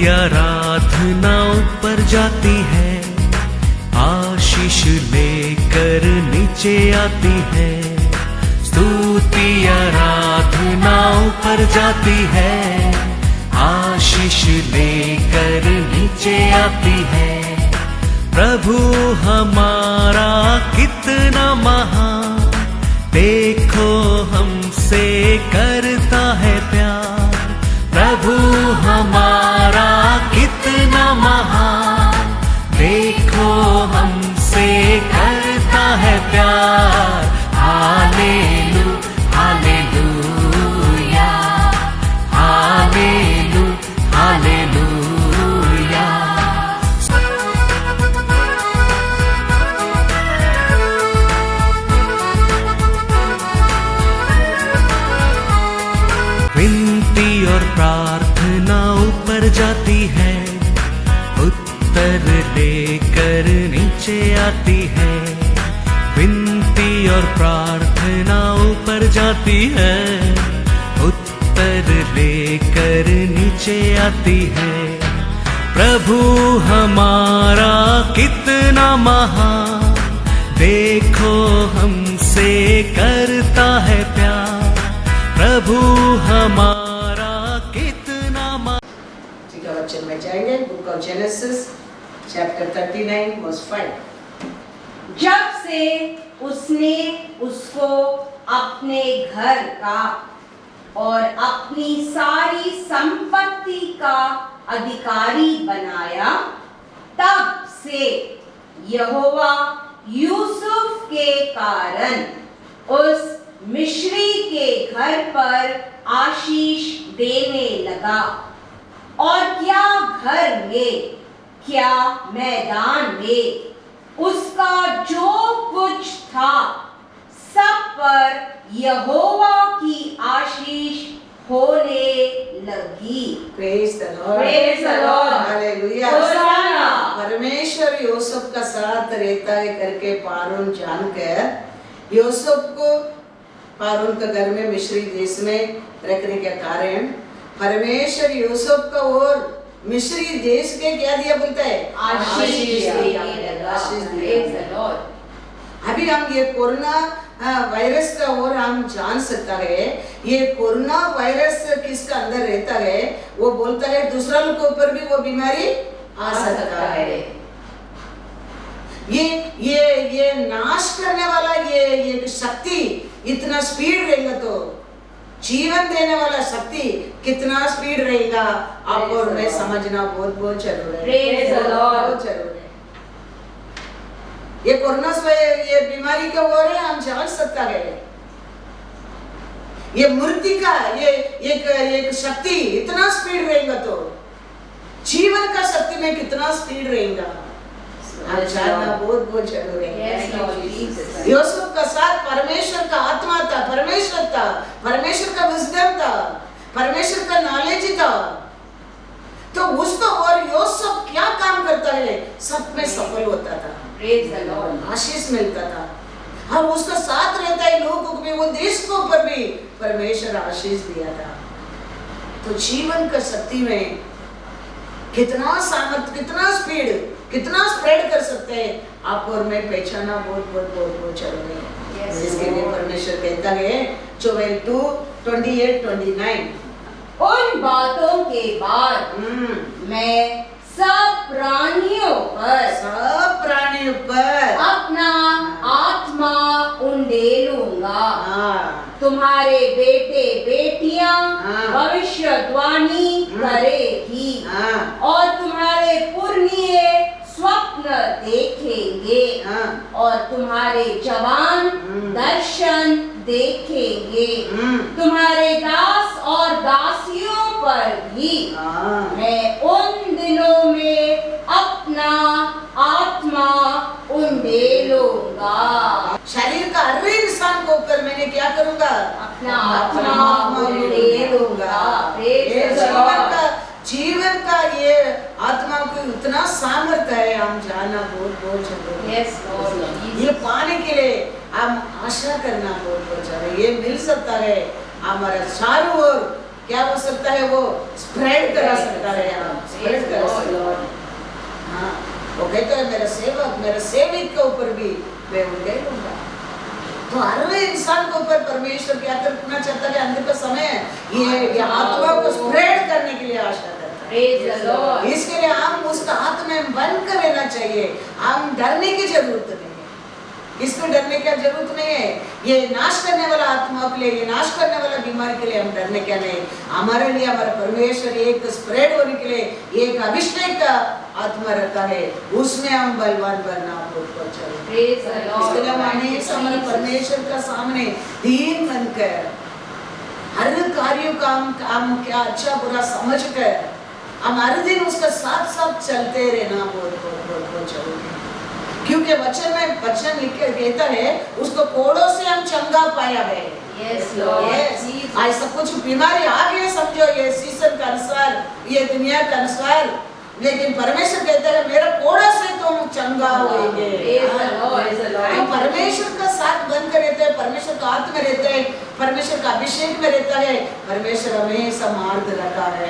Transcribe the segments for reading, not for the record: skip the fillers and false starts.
आराधना ऊपर जाती है, आशीष लेकर नीचे आती है। स्तुति आराधना ऊपर जाती है, आशीष लेकर नीचे आती है। प्रभु हमारा कितना महान, देखो हमसे करता है प्यार। प्रभु हमारा कितना महान, देखो हमसे करता है प्यार। हालेलू हालेलूया, हालेलू हालेलूया। विनती और प्रार्थना ऊपर जाती है, उत्तर लेकर नीचे आती है। विनती और प्रार्थना ऊपर जाती है, उत्तर लेकर नीचे आती है। प्रभु हमारा कितना महान, देखो हमसे करता है प्यार। प्रभु हमारा कितना ठीक है, वचन में जाएंगे। Book of Genesis chapter 39 verse 5। जब से उसने उसको अपने घर का और अपनी सारी संपत्ति का अधिकारी बनाया, तब से यहोवा यूसुफ के कारण उस मिस्री के घर पर आशीष देने लगा। और क्या घर में, क्या मैदान में, उसका जो कुछ था, सब पर यहोवा की आशीष होने लगी। Praise the Lord, praise the Lord, hallelujah. Hosanna. परमेश्वर यूसुफ का साथ रहता है करके पारून जानकर यूसुफ को पारून के घर में मिस्री देश में रखने के कारण परमेश्वर यूसुफ को और मिस्री देश के क्या दिया बोलता है? आशीष दिया। आशीष प्रेज दिया। The Lord. अभी हम ये कोरोना वायरस का और हम जान सकता है, ये कोरोना वायरस किसका अंदर रहता है, वो बोलता है दूसरा लोग के ऊपर भी वो बीमारी आ सकता है। ये नाश करने वाला ये शक्ति इतना स्पीड रहेगा, तो जीवन देने वाला शक्ति कितना स्पीड रहेगा, आप और मैं समझना बहुत बहुत जरूरी है। Praise the Lord. बहुत जरूरी है। ये कोरोना ये बीमारी का वो है, हम जान सकता है। ये मूर्ति का ये एक शक्ति इतना स्पीड रहेगा, तो जीवन का शक्ति में कितना स्पीड रहेगा, हम जानना बहुत बहुत जरूरी है। यूसुफ का साथ परमेश्वर का आत्मा था, परमेश्वर का विजडम था, परमेश्वर का नॉलेज था। तो उसको और यूसुफ क्या काम करता है, सब में सफल होता था, प्रेज द लॉर्ड, आशीष मिलता था। और उसका साथ रहता है लोगों को भी, वो देश को ऊपर भी परमेश्वर आशीष दिया था। तो जीवन का शक्ति में कितना सामर्थ्य, कितना स्पीड, कितना स्प्रेड कर सकते हैं, आप और मैं पहचाना बहुत बहुत बहुत बहुत जरूरी है। इसके लिए परमेश्वर कहता है जोएल 2:28-29, उन बातों के बाद मैं सब प्राणियों पर अपना आत्मा उंडेलूंगा। तुम्हारे बेटे बेटियां भविष्यवाणी करेगी, और तुम्हारे पुरनिये स्वप्न देखेंगे, और तुम्हारे जवान दर्शन देखेंगे। तुम्हारे दास और दासियों पर भी मैं उन दिनों में अपना आत्मा उंडेलूंगा। शरीर का हर इंसान को ऊपर मैंने क्या करूंगा, अपना आत्मा उंडेलूंगा। जीवन का ये आत्मा को इतना सामर्थ्य है, हम जानना बहुत बहुत जरूरी है। ये पाने के लिए हम आशा करना बहुत बहुत जरूरी है। ये मिल सकता है हमारे चारों ओर क्या हो सकता है, वो स्प्रेड करा सकता है, आप स्प्रेड करा सकता है। हाँ, वो कहता है मेरा सेवक, मेरा सेविक के ऊपर भी मैं उंगली लूंगा। तो हर इंसान के ऊपर परमेश्वर क्या करना चाहता है, अंत का समय ये आत्मा को स्प्रेड करने के लिए आशा करता है। इसके लिए हम उसका हाथ में बंद कर लेना चाहिए। हम डरने की जरूरत नहीं है, इसको डरने की जरूरत नहीं है। ये नाश करने वाला आत्मा के लिए, ये नाश करने वाला बीमारी के लिए हम डरने क्या नहीं। हमारे लिए हमारा परमेश्वर एक स्प्रेड होने के लिए एक अभिषेक का आत्मा रखा है, उसमें हम बलवान बनना इसके लिए हम हमेशा हमारे परमेश्वर का सामने दीन बनकर हर कार्यों का हम क्या अच्छा बुरा समझ कर हम हर दिन उसका साथ साथ चलते रहना बहुत जरूरी है। क्योंकि वचन लिख के कहता है उसको कोड़ों से हम चंगा पाया है। ऐसा कुछ बीमारी आ गई समझो, ये सीजन का अनुसार, ये दुनिया का अनुसार, लेकिन परमेश्वर कहता है मेरा कोड़ा से तुम चंगा होंगे। तो परमेश्वर का साथ बनकर रहते हैं, परमेश्वर का हाथ में रहते हैं, परमेश्वर का अभिषेक में रहता है, परमेश्वर हमेशा मार्ग रखा है।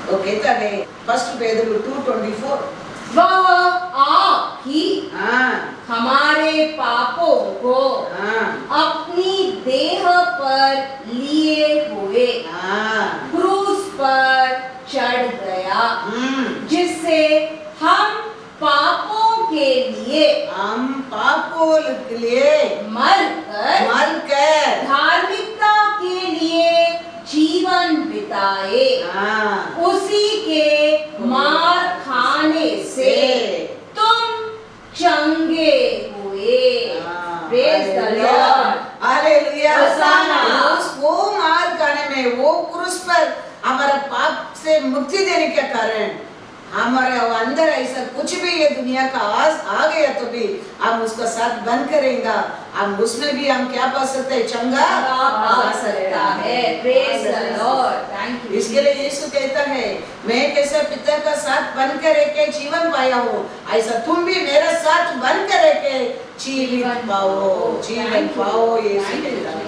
वो कहता है 1 पेदरू 2:24, वह आप ही हमारे पापों को अपनी देह पर लिए हुए क्रूस पर चढ़ गया, जिससे हम पापों के लिए मरकर धार्मिकता के लिए जीवन बिताए। उसी के मार खाने से तुम चंगे हुए। Praise the Lord, hallelujah. वो मार खाने में, वो क्रूस पर हमारा पाप से मुक्ति देने के कारण हमारे अंदर ऐसा कुछ भी ये दुनिया का आ गया तो भी हम उसका साथ बंद करेंगे, हम उसमें भी हम क्या पा सकते हैं, चंगा पा सकता है। Praise the Lord, thank you. इसके लिए यीशु कहता है मैं कैसे पिता का साथ बंद कर के जीवन पाया हूँ, ऐसा तुम भी मेरा साथ बंद कर के जीवन पाओ। यीशु कहता है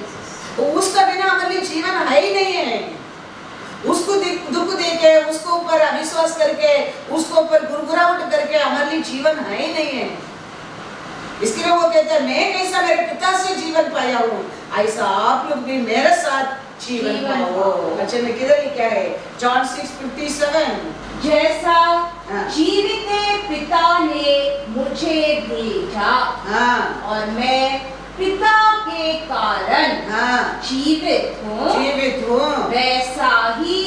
तो उसका बिना हमारे लिए जीवन है ही नहीं है। उसको दुख देके, उसको ऊपर अविश्वास करके, उसको ऊपर गुरगुराहट करके हमारे लिए जीवन है ही नहीं है। इसके लिए वो कहता है मैं कैसा मेरे पिता से जीवन पाया हूँ, ऐसा आप लोग भी मेरे साथ जीवन पाओ। अच्छा में किधर लिखा है, जॉन 6:57, जैसा जीवित पिता ने मुझे भेजा और मैं पिता के कारण जीवित हूँ, वैसा ही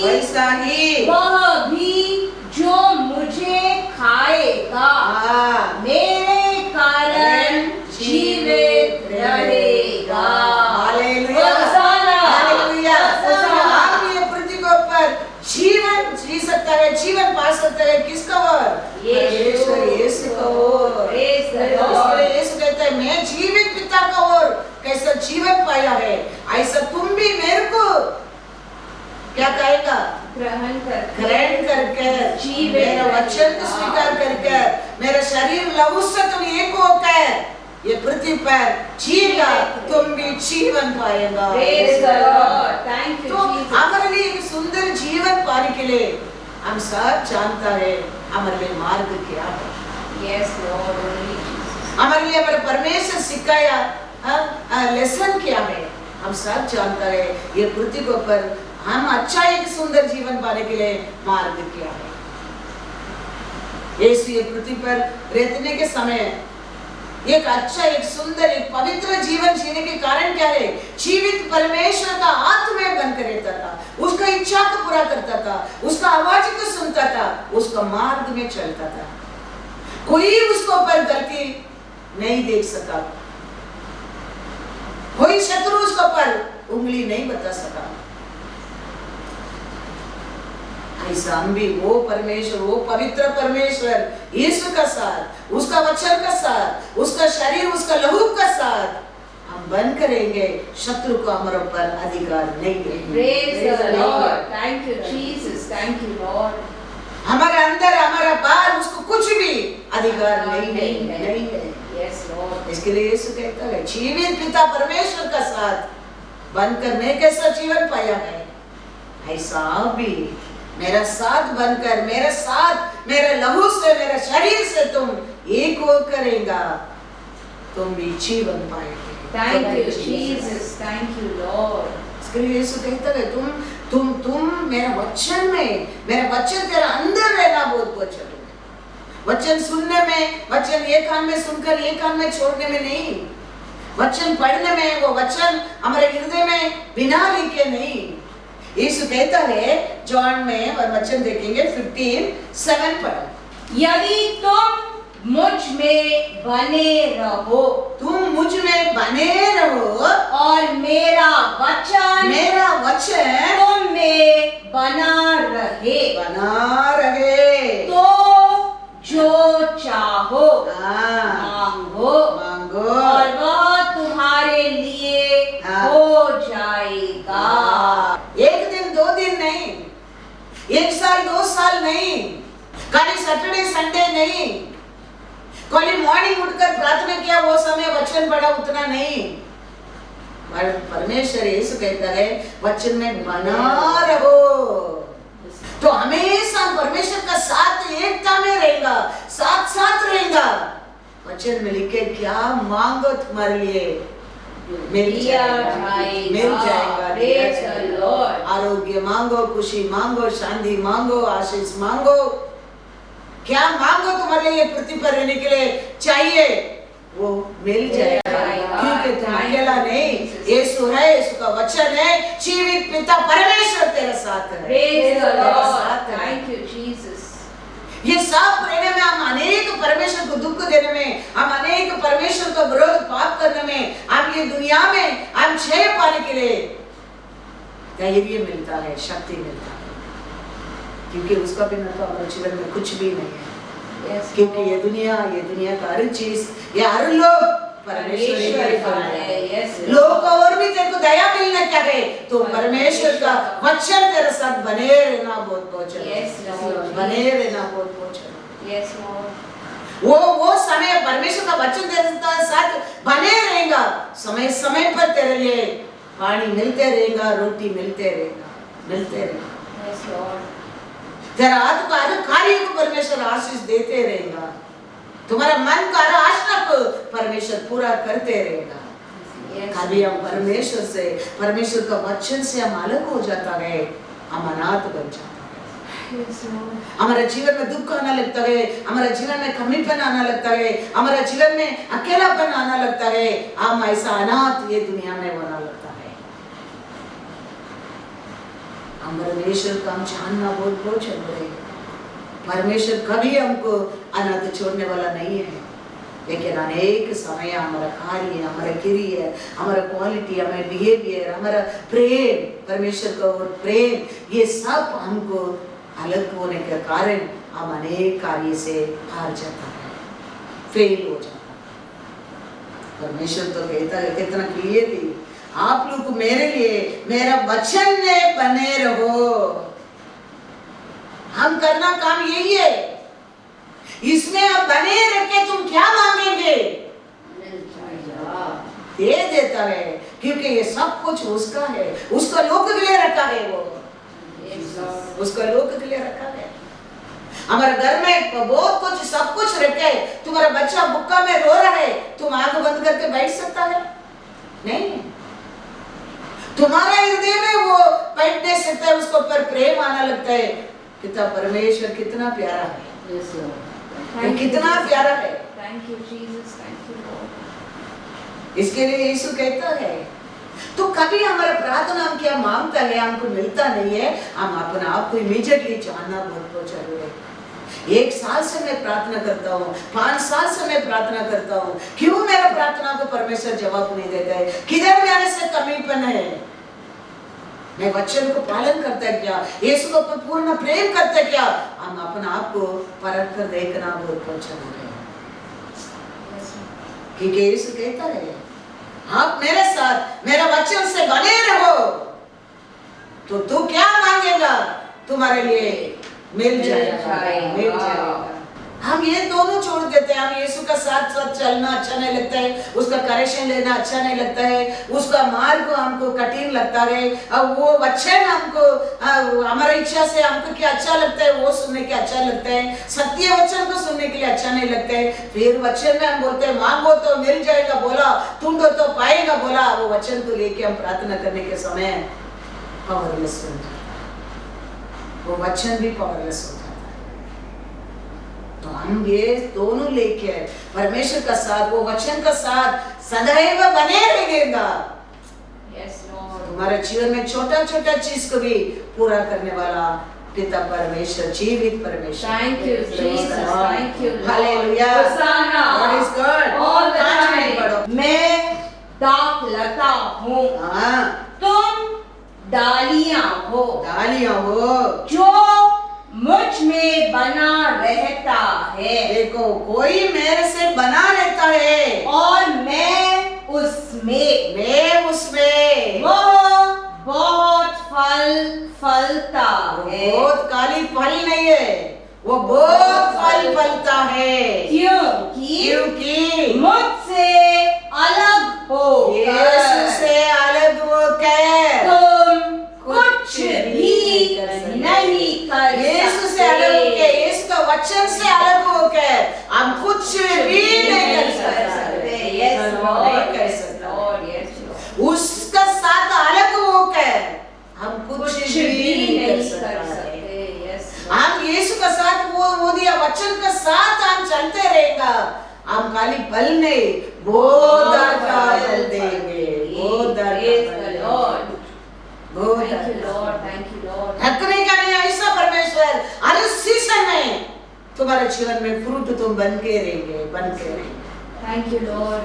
वह भी जो मुझे खाएगा मेरे कारण जीवित रहेगा। पृथ्वी के ऊपर जीवन जी सकता है, जीवन पा सकता है किसका ओर, यीशु का ओर। यीशु कहता है मैं जीवित पिता का ओर कैसा जीवन पाया है, ऐसा तुम भी मेरे को क्या कहेगा, ग्रहण करके मेरा वचन को स्वीकार करके मेरा शरीर लहू से तुम एक होकर ये पृथ्वी पर जीगा, तुम भी जीवन पाएगा। तो हमारे लिए एक सुंदर जीवन पाने के लिए हम सब जानता है हमारे लिए मार्ग क्या है। हमारे लिए हमारे परमेश्वर सिखाया लेसन क्या है, हम सब जानता है। ये पृथ्वी के ऊपर हम अच्छा एक सुंदर जीवन पाने के लिए मार्ग क्या है। यीशु ये पृथ्वी पर रहने के समय एक अच्छा, एक सुंदर, एक पवित्र जीवन जीने के कारण क्या है, जीवित परमेश्वर का हाथ में बनकर रहता था, उसका इच्छा को पूरा करता था, उसका आवाज को सुनता था, उसका मार्ग में चलता था। कोई उसको पर गलती नहीं देख सका, कोई शत्रु उसको पर उंगली नहीं बता सका। ऐसा हम भी वो परमेश्वर, वो पवित्र परमेश्वर यीशु का साथ, उसका वचन का साथ, उसका शरीर, उसका लहू का साथ हम बंद करेंगे, शत्रु को हमारे ऊपर अधिकार नहीं देंगे। हमारे अंदर, हमारा बाहर उसको कुछ भी अधिकार नहीं है। इसके लिए यीशु कहता है जीवित पिता परमेश्वर का साथ बनकर मैं कैसा जीवन पाया है, ऐसा आप भी मेरा साथ बनकर, मेरे साथ, मेरे लहू से, मेरे शरीर से तुम एक हो करेगा, तुम भी जीवन पाएंगे। Thank you, Jesus. Thank you, Lord. इसके लिए यीशु कहता है तुम मेरे वचन में, मेरा वचन तेरा अंदर रहना बहुत बहुत जरूरी है। वचन सुनने में, वचन एक कान में सुनकर एक कान में छोड़ने में नहीं, वचन पढ़ने में, वो वचन हमारे हृदय में बिना लिखे नहीं। यीशु कहता है जॉन में, और वचन देखेंगे 15:7 पर, यदि तुम मुझ में बने रहो, तुम मुझ में बने रहो और मेरा वचन तुम में बना रहे, तो जो चाहो मांगो और वह तुम्हारे लिए हो जाएगा। एक दिन 2 दिन नहीं, 1 साल 2 साल नहीं, खाली सैटरडे संडे नहीं, खाली मॉर्निंग उठकर प्रार्थना किया वो समय वचन पढ़ा उतना नहीं। परमेश्वर यीशु कहता है वचन में बना रहो, तो हमेशा परमेश्वर का साथ एकता में रहेगा, साथ साथ रहेगा। वचन में लिखे क्या मांगो तुम्हारे लिए मिल जाएगा। आरोग्य मांगो, खुशी मांगो, शांति मांगो, आशीष मांगो, क्या मांगो तुम्हारे लिए पृथ्वी पर रहने के लिए चाहिए वो मिल जाएगा, क्योंकि तुम अकेला नहीं, यीशु है, यीशु का वचन है, जीवित पिता परमेश्वर तेरे साथ है। Thank you, Jesus. ये सब रहने में, हम अनेक परमेश्वर को दुख देने में, हम अनेक परमेश्वर का विरोध पाप करने में, हम ये दुनिया में हम जय पाने के लिए धैर्य मिलता है, शक्ति मिलता है, क्योंकि उसका बिना तो हमारे जीवन में कुछ भी नहीं है। क्योंकि ये दुनिया का हर चीज, ये हर लोग परमेश्वर है। लोग को और भी तेरे को दया मिलना चाहे तो परमेश्वर का वचन तेरे साथ बने रहना बहुत बहुत जरूरी, बने रहना बहुत बहुत जरूरी। वो समय परमेश्वर का वचन तेरे साथ बने रहेगा, समय समय पर तेरे लिए पानी मिलते रहेगा, रोटी मिलते रहेगा। तेरा हाथ का हर कार्य को परमेश्वर आशीष देते रहेगा, तुम्हारा मन का हर आशा को परमेश्वर पूरा करते रहेगा। कभी हम परमेश्वर से, परमेश्वर का वचन से हम अलग हो जाता है, हम अनाथ बन जाता है, हमारे जीवन में दुख आना लगता है, हमारे जीवन में कमीपन आना लगता है, हमारे जीवन में अकेलापन आना लगता है, हम ऐसा अनाथ ये दुनिया में होना लगता है। हम परमेश्वर का हम जानना बहुत बहुत जरूरी है। परमेश्वर कभी हमको अनाथ छोड़ने वाला नहीं है, लेकिन अनेक समय हमारा कार्य, हमारा क्रिया, हमारा क्वालिटी, हमारा बिहेवियर, हमारा प्रेम, परमेश्वर का और प्रेम, ये सब हमको अलग होने के कारण हम अनेक कार्य से हार जाता है, फेल हो जाता है। परमेश्वर तो कहता है कितना क्लियरली, आप लोग मेरे लिए, मेरा वचन में बने रहो। हम करना काम यही है, इसमें आप बने रह के तुम क्या मांगेंगे दे देता है, क्योंकि ये सब कुछ उसका है, उसका लोक के लिए रखा है, वो उसका लोक के लिए रखा है। हमारे घर में बहुत कुछ, सब कुछ रखे, तुम्हारा बच्चा भूखा में रो रहा है, तुम आंख बंद करके बैठ सकता है? नहीं, तुम्हारा हृदय में वो बैठ नहीं सकता है, उसको ऊपर प्रेम आना लगता है। कितना परमेश्वर कितना प्यारा है, कितना प्यारा है। Thank you, Jesus. Thank you, Lord. इसके लिए यीशु कहता है, तो कभी हमारा प्रार्थना हम क्या मांगता है हमको मिलता नहीं है, हम अपने आप को इमीडिएटली जानना बहुत जरूरी है। 1 साल से मैं प्रार्थना करता हूँ, 5 साल से मैं प्रार्थना करता हूँ, क्यों मेरा प्रार्थना को परमेश्वर जवाब नहीं देता है? किधर मेरे से कमीपन है? मैं वचन को पालन करता क्या, यीशु को पूर्ण प्रेम करता क्या? हम अपने आप को परख कर देखना बहुत जरूरी है, क्योंकि यीशु कहता है आप मेरे साथ, मेरा वचन से बने रहो, तो तू क्या मांगेगा तुम्हारे लिए मिल जाएगा। हम ये दोनों छोड़ देते हैं। हम यीशु का साथ साथ चलना अच्छा नहीं लगता है, उसका करेक्शन लेना अच्छा नहीं लगता है, उसका मार्ग हमको कठिन लगता है। अब वो वचन हमको हमारी इच्छा से हमको क्या अच्छा लगता है वो सुनने के अच्छा लगता है, सत्य वचन को सुनने के लिए अच्छा नहीं लगता है। फिर वचन में हम बोलते हैं मांगो तो मिल जाएगा बोला, ढूंढो तो पाएगा बोला। वो वचन को लेके हम प्रार्थना करने के समय पावरलेस हो जाता है, वो वचन भी पावरलेस हो जाता है। तो हम ये दोनों लेके परमेश्वर का साथ, वो वचन का साथ सदैव बने रहेगा। तुम्हारे जीवन में छोटा छोटा चीज को भी पूरा करने वाला पिता परमेश्वर, जीवित परमेश्वर। Thank you, Jesus. Thank you, Lord. Hallelujah. Hosanna. God is good. All the आज नहीं time. पढ़ो। मैं दाख लता हूँ, हाँ, तुम डालियाँ हो, डालियाँ हो। जो मुझ में बना रहता है देखो कोई मेरे से बना रहता है और मैं उसमें, मैं उसमें। वो बहुत फल फलता है। बहुत काली फल नहीं है, वो बहुत फल फलता है। क्योंकि मुझसे अलग हो यीशु से अलग होकर तुम कुछ भी नहीं कर यीशु से अलग होकर, यीशु का वचन से अलग होकर हम कुछ भी नहीं कर सकते। नहीं कर सकते। उसका साथ अलग होकर हम कुछ भी नहीं कर सकते। हम यीशु का साथ वो दिया वचन का साथ हम चलते रहेगा। हम खाली बल नहीं, बहुत का बल देंगे, बहुत थकने का नहीं। ऐसा परमेश्वर हर सीजन में तुम्हारे जीवन में फ्रूट तुम बन के रहेंगे, बन के रहेंगे। Thank you Lord.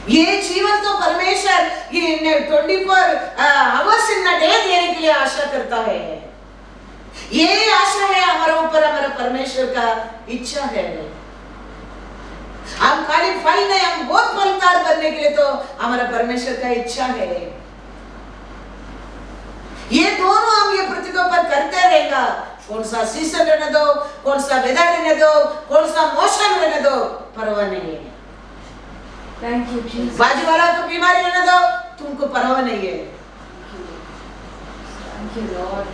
ये जीवन तो परमेश्वर ये 24 आवर्स इन डे देने के लिए आशा करता है। ये आशा है हमारे ऊपर, हमारा परमेश्वर का इच्छा है। हम खाली फल नहीं, हम बहुत फलदार बनने के लिए तो हमारा परमेश्वर का इच्छा है। ये दोनों हम ये पृथ्वी पर करते रहेगा। कौन सा सीजन रहने दो, कौन सा वेदर रहने दो, कौन सा मौसम रहने दो, परवाह नहीं है। Thank you Jesus. बाजू वाला को बीमारी रहने दो, तुमको परवाह नहीं है। Thank you Lord.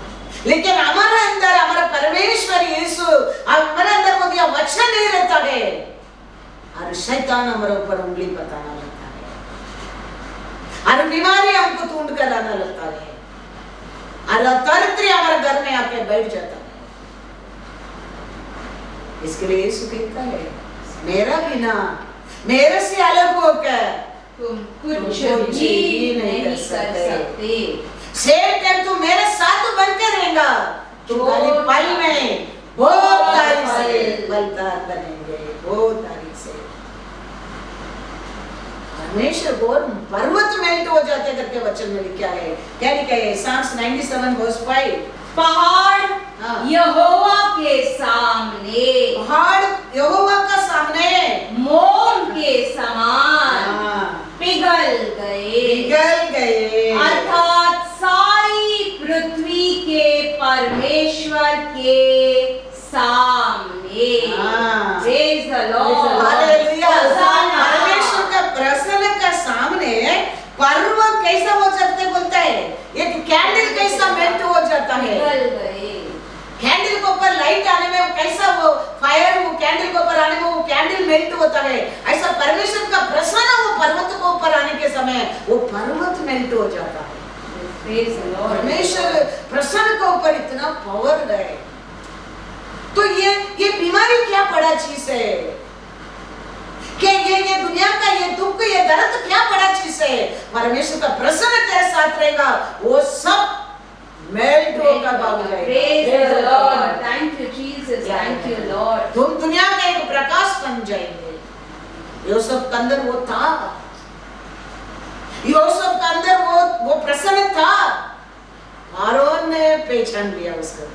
लेकिन हमारे अंदर हमारा परमेश्वर यीशु हमारे अंदर वो दिया वचन नहीं रहता है, और शैतान हमारे ऊपर उंगली बताना लगता है, और बीमारी हमको ढूंढ कर लाना लगता है, और दरिद्र हमारे घर में आके बैठ जाता है। इसके लिए यीशु कहता है मेरा बिना, मेरे से अलग होकर तुम कुछ भी नहीं कर सकते। सेम टाइम तुम मेरे साथ बन के रहेगा, तुम खाली पल में बहुत तारीफ से बलदार बनेंगे, बहुत तारीफ से। परमेश्वर बहुत पर्वत मेल्ट हो जाते करके वचन में लिखा है। क्या लिखा है? Psalms 97:5। पहाड़ यहोवा के सामने, पहाड़ यहोवा का सामने मोम के समान पिघल गए। अर्थात सारी पृथ्वी के परमेश्वर के सामने। Praise the Lord. हालेलुया। परमेश्वर का प्रसन्न का सामने पर्वत कैसा हो सकते बोलता है, एक कैंडल कैसा मेल्ट हो जाता है। कैंडल के ऊपर लाइट आने में कैसा वो फायर, वो कैंडल के ऊपर आने में वो कैंडल मेल्ट होता है, ऐसा परमेश्वर का प्रसन्न वो पर्वत के ऊपर आने के समय वो पर्वत मेल्ट हो जाता है। परमेश्वर प्रसन्न के ऊपर इतना पावर है। तो ये बीमारी क्या बड़ा चीज है, कि ये दुनिया का ये दुख, ये दर्द क्या बड़ा चीज है। परमेश्वर का प्रसन्न तेरे साथ रहेगा, वो सब मेल्ट होकर भाग जाएगा। Thank you Jesus, thank you Lord. तुम दुनिया में एक प्रकाश बन जाएंगे। यूसुफ के अंदर वो था, यूसुफ के अंदर वो प्रसन्न था। फारोन ने पहचान लिया उसको,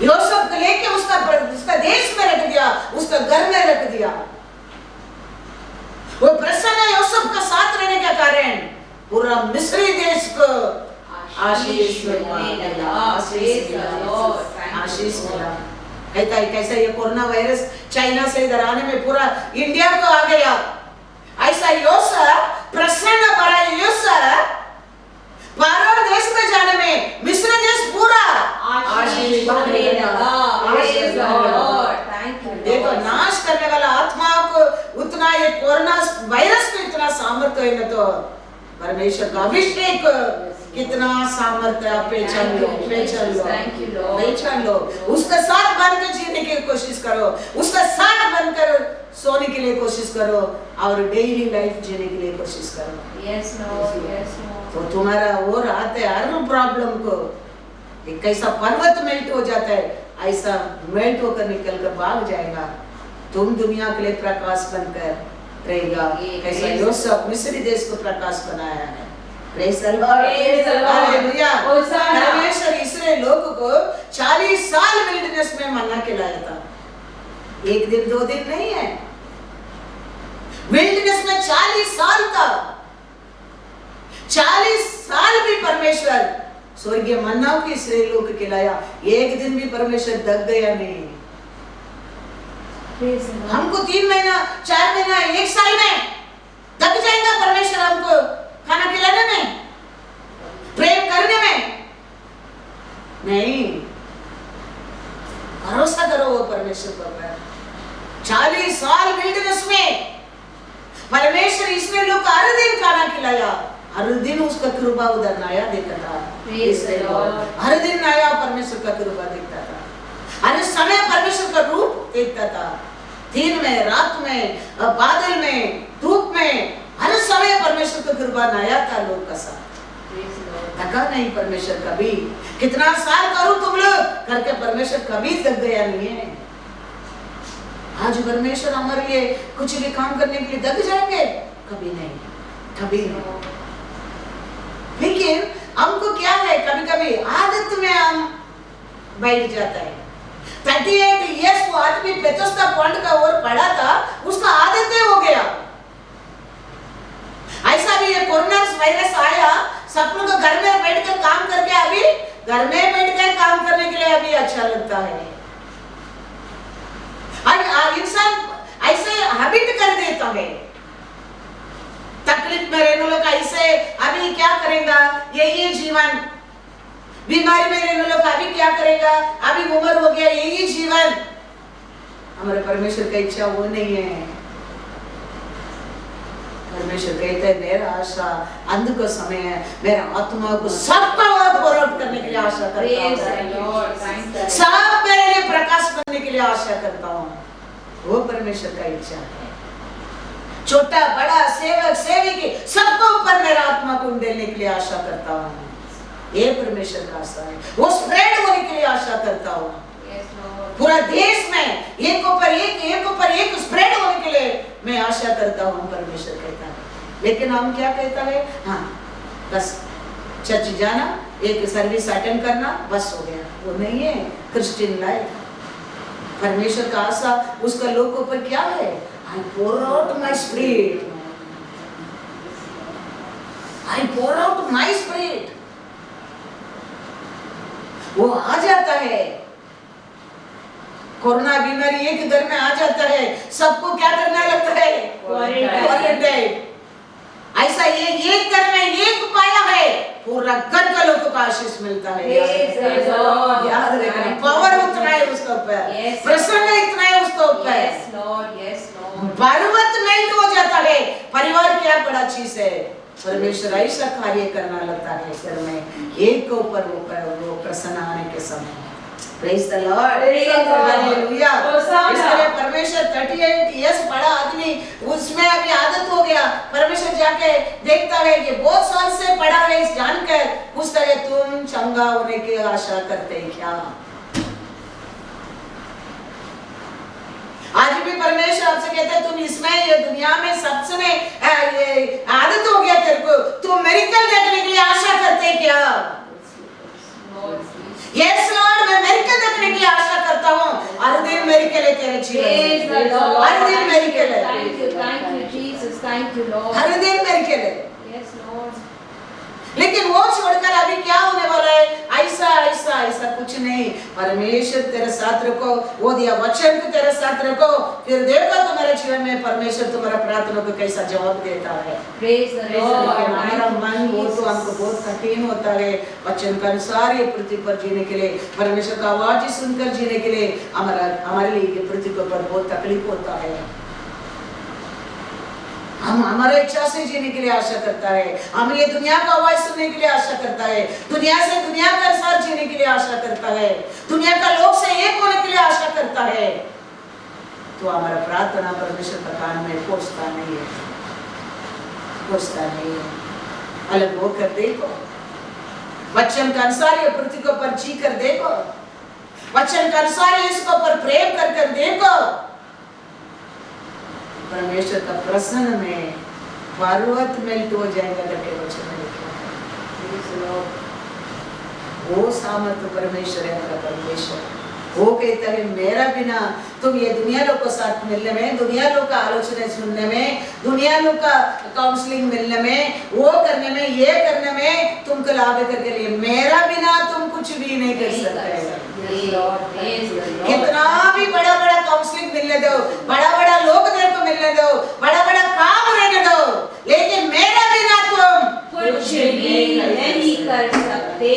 यूसुफ को लेके उसका देश में रख दिया, उसका घर में रख दिया। वो प्रसन्न यूसुफ का साथ रहने के कारण पूरा मिस्री देश को आशीष मिला। कहता है कैसा ये कोरोना वायरस चाइना से इधर आने में पूरा इंडिया को आ गया, ऐसा योसा प्रसन्न बड़ा योसा पारो देश में जाने में मिस्र देश पूरा आशीष पाने लगा। देखो नाश करने वाला आत्मा को उतना ये कोरोना वायरस को इतना सामर्थ्य है ना, तो परमेश्वर का अभिषेक कितना सामर्थ्य है। पहचान लो, उसका साथ बन के जीने की कोशिश करो, उसका साथ बनकर सोने के लिए कोशिश करो और डेली लाइफ जीने के लिए कोशिश करो। यस नो तो तुम्हारा वो रात है हर प्रॉब्लम को एक कैसा पर्वत मेल्ट हो जाता है, ऐसा मेल्ट होकर निकल कर भाग जाएगा। तुम दुनिया के लिए प्रकाश बनकर रहेगा। कैसा यूसुफ मिस्री देश को प्रकाश बनाया है। Praise the Lord, hallelujah. परमेश्वर इस्राएल लोगों को 40 साल विल्डरनेस में मन्ना खिलाया था, एक दिन 2 दिन नहीं है, विल्डरनेस में 40 साल था। 40 साल भी परमेश्वर स्वर्गीय मन्ना को इस्राएल लोगों को खिलाया, एक दिन भी परमेश्वर दग गया नहीं। हमको 3 महीना 4 महीना 1 साल में दग जाएगा परमेश्वर हमको खाना खिलाने में, प्रेम करने में नहीं। भरोसा करो वो परमेश्वर पर। 40 साल विल्डरनेस में परमेश्वर इसमें लोग हर दिन खाना खिलाया, हर दिन उसका कृपा उधर नया देखता था, हर दिन नया परमेश्वर का कृपा देखता था, हर समय परमेश्वर का रूप देखता था। दिन में, रात में, बादल में, धूप में, हर समय परमेश्वर का कृपा नया था लोग का साथ। थका नहीं परमेश्वर कभी। कितना साल करूं तुम लोग करके परमेश्वर कभी थक गया नहीं है। आज परमेश्वर हमारे लिए कुछ भी काम करने के लिए दग जाएंगे? कभी नहीं, कभी नहीं। लेकिन हमको क्या है, कभी कभी आदत में हम बैठ जाता है। 38 इयर्स को आदमी बेतस्ता पॉइंट का ओर पड़ा था, उसका आदत ही हो गया। ऐसा भी ये कोरोना वायरस आया, सब लोग घर में बैठकर काम करके अभी घर में बैठकर काम करने के लिए अभी अच्छा लगता है। और इंसान ऐसे हैबिट कर देता है। तकलीफ में रहने वालों का ऐसे अभी क्या करेगा, यही जीवन। बीमारी में रहने वालों का अभी क्या करेगा, अभी उम्र हो गया, यही जीवन। हमारे परमेश्वर का इच्छा वो नहीं है। परमेश्वर कहते हैं मेरा आशा अंत का समय है, मेरा आत्मा को सबका पूर्ण करने के लिए आशा करता हूँ, सब मेरे लिए प्रकाश बनने के लिए आशा करता हूँ। वो परमेश्वर का इच्छा है। छोटा बड़ा सेवक सेविकी सबको ऊपर मेरा आत्मा को उंडेलने के लिए आशा करता हूँ। ये परमेश्वर का आशा है। वो स्प्रेड होने के लिए आशा करता हूँ। पूरा देश में एक ऊपर एक स्प्रेड होने के लिए मैं आशा करता हूँ, परमेश्वर कहता है। लेकिन हम क्या कहता है, हाँ बस चर्च जाना, एक सर्विस अटेंड करना, बस हो गया। वो नहीं है क्रिश्चियन लाइफ। परमेश्वर का आशा उसका लोग ऊपर क्या है, I pour out my spirit. I pour out my spirit. वो आ जाता है। कोरोना बीमारी एक घर में आ जाता है, सबको क्या करना लगता है, क्वारंटाइन। ऐसा ये एक घर में एक पाया है, पूरा घर का लोगों को आशीष मिलता है। याद रखना, पावर उतना है उसके ऊपर, प्रसन्न इतना है उसके ऊपर। पर्वत मेल्ट हो जाता है। परिवार क्या बड़ा चीज है। परमेश्वर ऐसा कार्य करना लगता है घर में, एक के ऊपर वो प्रसन्न आने के समय। Praise the Lord, hallelujah. इसलिए परमेश्वर 38 इयर्स बड़ा आदमी, उसमें अभी आदत हो गया। परमेश्वर जाके देखता है कि बहुत साल से पड़ा है, इस जानकर पूछता है तुम चंगा होने की आशा करते हैं क्या? आज भी परमेश्वर आपसे कहते हैं तुम इसमें ये दुनिया में सबसे ये आदत हो गया तेरे को, तुम मेरिकल देखने के लिए आशा करते हैं क्या? यस लॉर्ड, मैं मेरिकल देखने के लिए आशा करता हूँ। हर दिन मेरिकल है तेरे जीवन में, हर दिन मेरिकल है। हर दिन मेरिकल है। लेकिन वो छोड़कर अभी क्या होने वाला है, ऐसा ऐसा ऐसा कुछ नहीं। परमेश्वर तेरे साथ रखो, वो दिया वचन को तेरे साथ रखो, फिर देखो तुम्हारे जीवन में परमेश्वर तुम्हारा प्रार्थना को कैसा जवाब देता है। हमारा मन वो तो हमको बहुत कठिन होता है, वचन के अनुसार ये पृथ्वी पर जीने के लिए, परमेश्वर का आवाज सुनकर जीने के लिए हमारे लिए ये पृथ्वी पर बहुत तकलीफ होता है। हम हमारे इच्छा से जीने के लिए आशा करता है, हम ये दुनिया का आवाज सुनने के लिए आशा करता है, दुनिया से दुनिया के अनुसार जीने के लिए आशा करता है, दुनिया का लोग से एक होने के लिए आशा करता है, तो हमारा प्रार्थना परमेश्वर का कान में पहुंचता नहीं है, पहुंचता नहीं है। अलग होकर देखो, वचन के अनुसार ये पृथ्वी को पर जी कर देखो, वचन के अनुसार इसको पर प्रेम कर देखो, परमेश्वर का प्रसन्न में पर्वत मेल्ट हो जाएगा करके वचन में लिखा है। वो सामर्थ्य परमेश्वर है, हमारा परमेश्वर। वो कहता है मेरा बिना तुम ये दुनिया लोग को साथ मिलने में, दुनिया लोग का आलोचना सुनने में, दुनिया लोग का काउंसलिंग मिलने में, वो करने में, ये करने में तुमको लाभ करके लिए, मेरा बिना तुम कुछ भी नहीं कर सकते। कितना भी बड़ा बड़ा काउंसलिंग मिलने दो, बड़ा बड़ा लोग तेरे को मिलने दो, बड़ा बड़ा काम रहने दो, लेकिन मेरा बिना तुम कुछ भी नहीं कर सकते।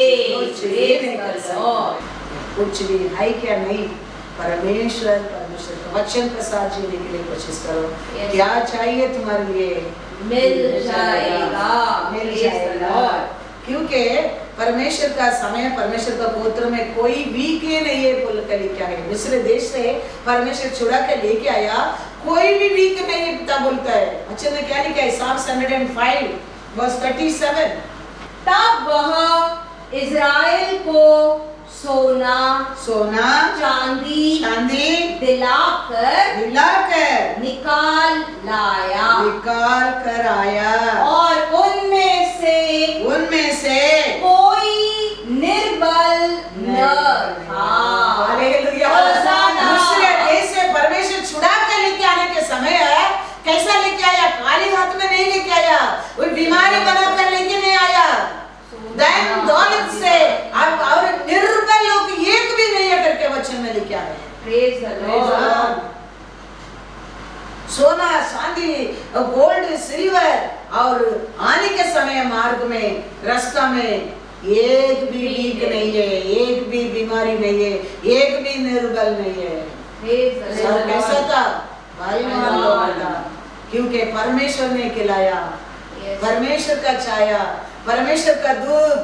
कुछ भी है क्या नहीं, परमेश्वर का वचन के साथ जीने के लिए कोशिश करो। क्या चाहिए तुम्हारे लिए मिल जाएगा, मिल जाएगा, क्योंकि परमेश्वर का समय, परमेश्वर का गोत्र में कोई वीक ही नहीं है बोल कर लिखा है। मिस्र देश से परमेश्वर छुड़ा के लेके आया, कोई भी वीक नहीं है पिता बोलता है। वचन में क्या लिखा है? Psalm 105 verse 37। तब वह इज़राइल को सोना चांदी दिलाकर निकाल कर आया, और उनमें से कोई निर्बल न था। दूसरे देश से परमेश्वर छुड़ा के लेके आने के समय है, कैसा लेके आया? खाली हाथ में नहीं लेके आया, कोई बीमारी बनाकर लेके नहीं आया, धन दौलत से और निर्बल लोग एक भी नहीं है करके वचन में लिखा है। Praise the Lord. सोना चांदी गोल्ड सिल्वर, और आने के समय मार्ग में रास्ता में एक भी वीक नहीं है, एक भी बीमारी नहीं है, एक भी निर्बल नहीं है। सब कैसा था? भाईवान लोग था, क्योंकि परमेश्वर ने खिलाया, परमेश्वर का छाया, परमेश्वर का दूध,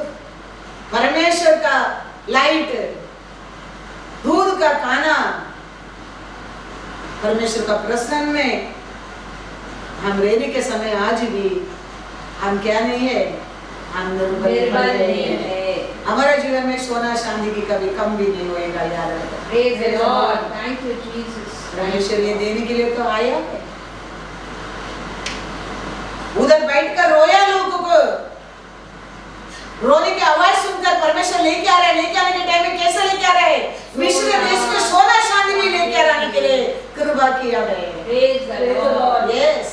परमेश्वर का लाइट, दूध का खाना, परमेश्वर का प्रसन्न में हम रहने के समय आज भी हम क्या नहीं है? हम निर्बल नहीं है। हमारा जीवन में सोना चांदी की कभी कम भी नहीं होएगा। याद रखो। Praise the Lord. Thank you Jesus. परमेश्वर ये देने के लिए तो आया है। उधर बैठकर रोया लोगों को, रोने की आवाज सुनकर परमेश्वर लेके आ रहे हैं। लेके आने के टाइम में कैसे लेके आ रहे हैं? मिस्र देश के सोना चांदी भी लेके आने के लिए कृपा किया है। Praise the Lord. यस।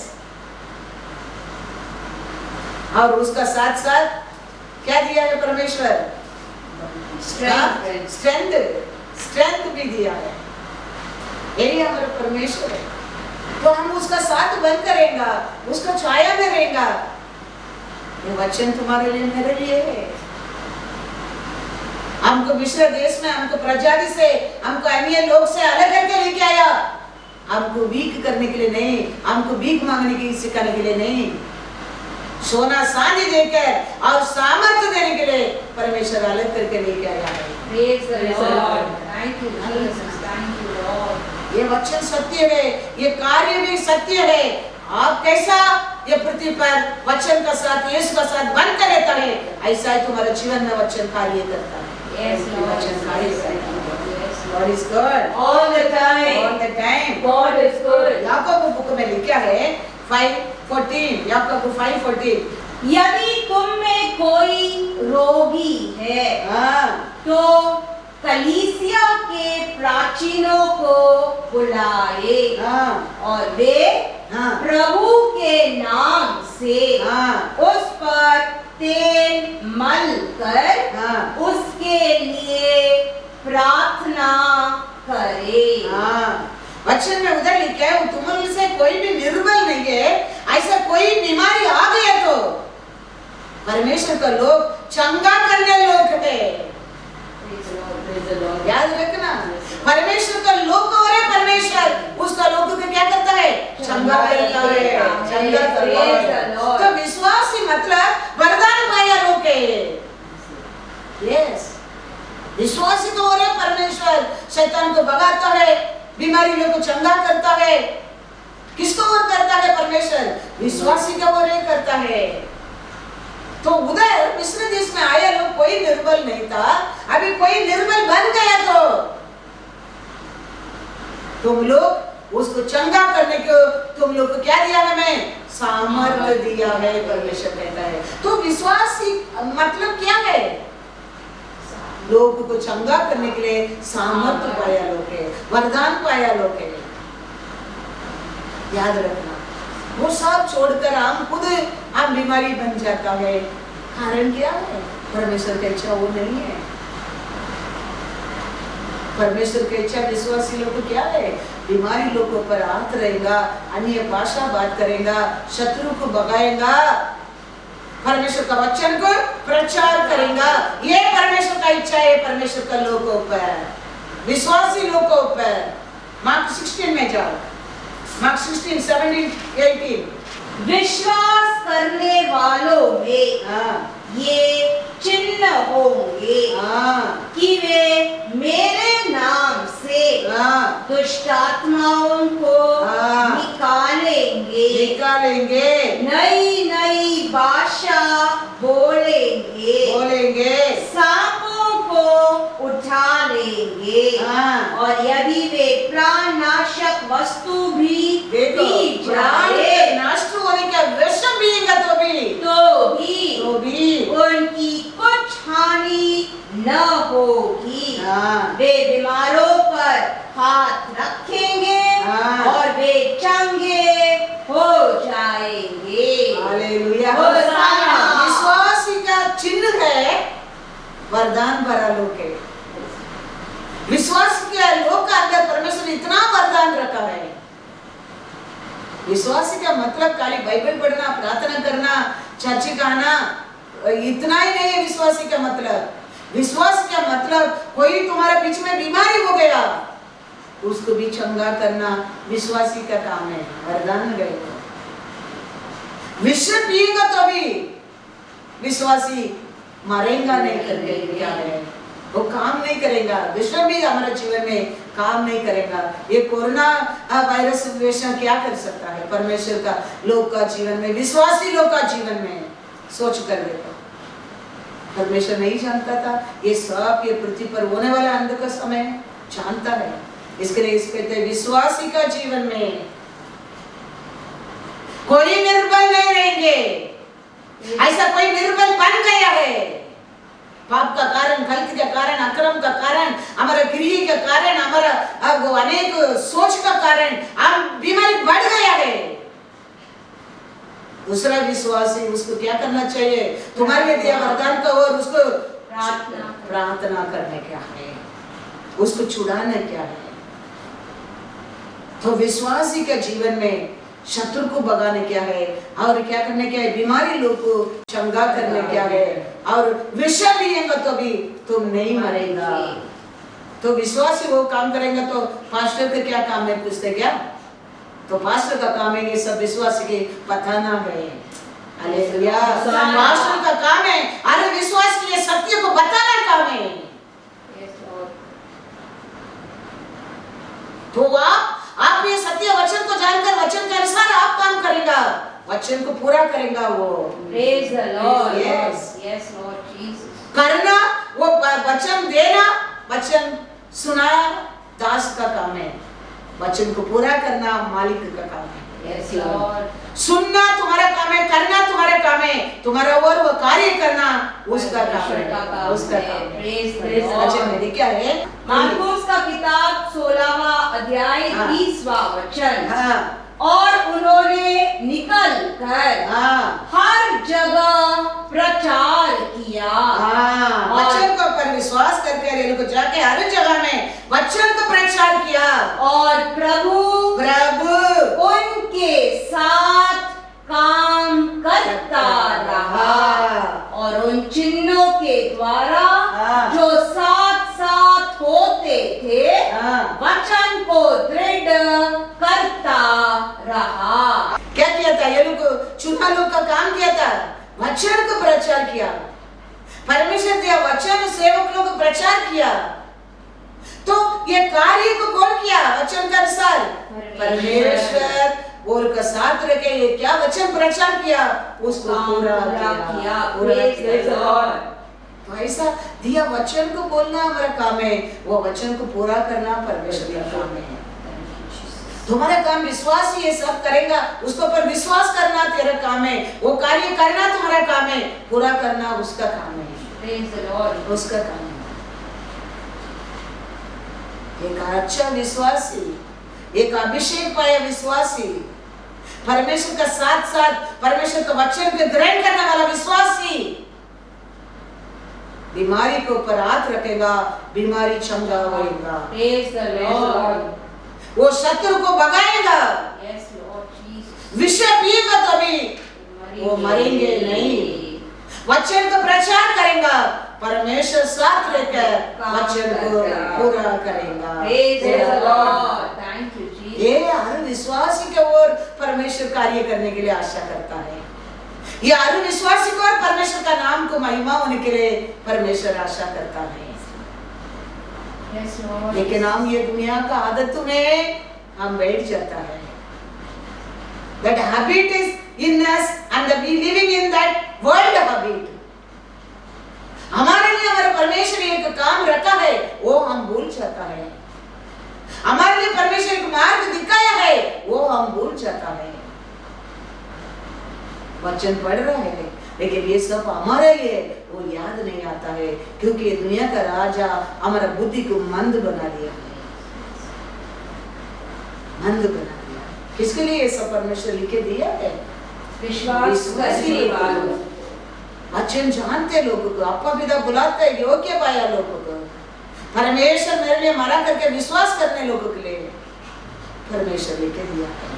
और उसका साथ साथ क्या दिया है परमेश्वर? स्ट्रेंथ भी दिया है। यही हमारा परमेश्वर है। तो हम उसका साथ बन करेंगे, उसका छाया में रहेगा। ये वचन तुम्हारे लिए, मेरे लिए है। हमको मिस्र देश में, हमको प्रजाति से, हमको अन्य लोग से अलग करके लेके आया। हमको वीक करने के लिए नहीं, हमको भीख मांगने की सिखाने के लिए नहीं, सोना चांदी देकर और सामर्थ्य देने के लिए परमेश्वर अलग करके लेके आया है। Praise the Lord. Thank you Jesus. Thank you Lord. ये वचन सत्य है, ये कार्य भी सत्य है। आप कैसा ये पृथ्वी पर वचन का साथ, यीशु का साथ बनकर रहता है, ऐसा ही तुम्हारे जीवन में वचन कार्य करता है। Yes, Lord. वचन कार्य करता है। God is good All the time. all the time। God is good. Yakub book में लिखा है 5:14, याकूब 5:14। यदि तुम में कोई रोगी है तो कलीसिया के प्राचीनों को बुलाए और वे प्रभु के नाम से उस पर तेल मल कर उसके लिए प्रार्थना प्रार्थना करे। हाँ, वचन में उधर लिखा है तुम में से कोई भी निर्बल नहीं है, ऐसा कोई बीमारी आ गया तो परमेश्वर का लोग चंगा करने लोग है। याद रखना, परमेश्वर का लोग और है परमेश्वर, उसका लोग को क्या करता है? चंगा करता है, चंगा करता है। तो विश्वासी मतलब वरदान पाया लोग है। यस, विश्वासी तो और है परमेश्वर, शैतान को भगाता है, बीमारी लोग को चंगा करता है। किसको और करता है? परमेश्वर विश्वासी का और करता है। तो उधर मिस्र देश में आया लोग कोई निर्बल नहीं था, अभी कोई निर्बल बन गया तो तुम लोग उसको चंगा करने को तुम लोग को क्या दिया है? हमें सामर्थ्य दिया है, परमेश्वर कहता है। तो विश्वासी मतलब क्या है? लोगों को चंगा करने के लिए सामर्थ्य पाया लोग है, वरदान पाया लोग है। याद रखना, वो सब छोड़कर हम खुद हम बीमारी बन जाता है। कारण क्या है? परमेश्वर की इच्छा वो नहीं है। परमेश्वर की इच्छा विश्वासी लोग को क्या है? बीमारी लोगों पर हाथ रहेगा, अन्य भाषा बात करेगा, शत्रु को भगाएगा, परमेश्वर का वचन को प्रचार करेगा। ये परमेश्वर का इच्छा है, परमेश्वर का लोगों पर, विश्वासी लोगों पर। मार्क 16 में जाओ, मार्क 16, 17, 18। विश्वास करने वालों में ये चिन्ह होंगे कि वे मेरे नाम से दुष्ट आत्माओं को निकालेंगे, नई नई भाषा बोलेंगे, सांपों को उठा लेंगे, और यदि वे प्राणनाशक वस्तु भी पी जाए, नष्ट होने का विषम पिएगा तो भी उनकी कुछ हानि न होगी। वे बीमारों पर हाथ रखेंगे और वे चंगे हो जाएंगे। हालेलुया। होशाना। विश्वासी का चिन्ह है वरदान भरा लोग है। विश्वास के लोग का अंदर परमेश्वर इतना वरदान रखा है। विश्वासी का मतलब खाली बाइबल पढ़ना, प्रार्थना करना, चर्च का आना, इतना ही नहीं है विश्वासी का मतलब। विश्वास का मतलब कोई तुम्हारे बीच में बीमारी हो गया, उसको भी चंगा करना विश्वासी का काम है। वरदान गए विष पिएगा तो भी विश्वासी मरेगा नहीं करके क्या है, वो काम नहीं करेगा। विश्व भी हमारे जीवन में काम नहीं करेगा। ये कोरोना वायरस सिचुएशन क्या कर सकता है परमेश्वर का लोग का जीवन में, विश्वासी लोग का जीवन में? सोच कर देखो, परमेश्वर नहीं जानता था ये सब, ये पृथ्वी पर होने वाला अंत का समय जानता है। इसके लिए इस कहते हैं विश्वासी का जीवन में कोई निर्बल नहीं रहेंगे। ऐसा कोई निर्बल बन गया है पाप का कारण, गलती का कारण, अक्रम का कारण, हमारा क्रिया का कारण, हमारा अनेक सोच का कारण हम बीमारी बढ़ गया है। दूसरा विश्वासी उसको क्या करना चाहिए? तुम्हारे लिए दिया वरदान का और उसको प्रार्थना करने क्या है, उसको छुड़ाना क्या है। तो विश्वासी के जीवन में शत्रु को भगाने क्या है और क्या करने क्या है? बीमारी लोग को चंगा करने क्या है, और विष पिएगा तो भी तुम नहीं मरेगा। तो विश्वासी वो काम करेंगे तो पास्टर का क्या काम है? पूछते क्या? तो पास्टर का काम है ये सब विश्वासी के बताना है। हालेलुया। पास्टर का काम है अरे विश्वास के लिए सत्य को बताना काम है। तो आप ये सत्य वचन को जानकर वचन के अनुसार आप काम करेगा, वचन को पूरा करेगा वो। Praise the Lord. Yes. Yes, Lord Jesus. करना, वो वचन देना, वचन सुनाया दास का काम है, वचन को पूरा करना मालिक का काम है। Yes, Lord. सुनना तुम्हारा काम है, करना तुम्हारा काम है, तुम्हारा और वो कार्य करना उसका काम है, उसका काम है। Praise the Lord. वचन में लिखा है मार्कुस का किताब 16वां अध्याय 30वां वचन। हाँ, और उन्होंने निकल कर हर जगह प्रचार किया। वचन को पर विश्वास करके ये लोग जाके हर जगह में वचन का प्रचार किया और प्रभु उनके साथ काम करता रहा और उन चिन्हों के द्वारा जो साथ साथ होते थे वचन को दृढ़ करता रहा। क्या किया था ये लोग? चुना लोग का काम किया था, वचन को प्रचार किया। परमेश्वर दिया वचन सेवक लोग को प्रचार किया। तो ये कार्य को कौन किया? वचन के अनुसार परमेश्वर बोल का साथ रखे ये क्या वचन प्रचार किया उसको पूरा किया। तो ऐसा दिया वचन को बोलना हमारा काम है, वो वचन को पूरा करना परमेश्वर का काम है। तुम्हारा काम विश्वास ही ये सब करेगा, उसको पर विश्वास करना तेरा काम है, वो कार्य करना तुम्हारा काम है, पूरा करना उसका काम है, उसका काम है। एक अच्छा विश्वासी, एक अभिषेक पाया विश्वासी, परमेश्वर का साथ साथ परमेश्वर का वचन को ग्रहण करने वाला विश्वासी बीमारी के ऊपर हाथ रखेगा, बीमारी चंगा होगा। वो शत्रु को भगाएगा, विषय पिएगा तभी वो मरेंगे नहीं। वचन को प्रचार करेगा, परमेश्वर साथ रहकर वचन को पूरा करेगा। ये हर विश्वासी के ओर परमेश्वर कार्य करने के लिए आशा करता है। ये हर विश्वासी को और परमेश्वर का नाम को महिमा होने के लिए परमेश्वर आशा करता है। लेकिन हम ये दुनिया का आदत में हम बैठ जाता है। That habit is in us and we living in that world habit. हमारे लिए हमारा परमेश्वर एक काम रखा है वो हम भूल जाता है। हमारे लिए परमेश्वर एक मार्ग दिखाया है वो हम भूल जाता है। वचन पढ़ रहा है लेकिन ये सब हमारे लिए वो याद नहीं आता है, क्योंकि ये दुनिया का राजा हमारा बुद्धि को मंद बना दिया है, मंद बना दिया। किसके लिए ये सब परमेश्वर लिखे दिया है? विश्वासी लोगों। वचन जानते लोगों को आपका पिता बुलाते है योग्य पाया लोगों को। परमेश्वर मेरे लिए मरा करके विश्वास करने लोगों के लिए परमेश्वर लिखे दिया है।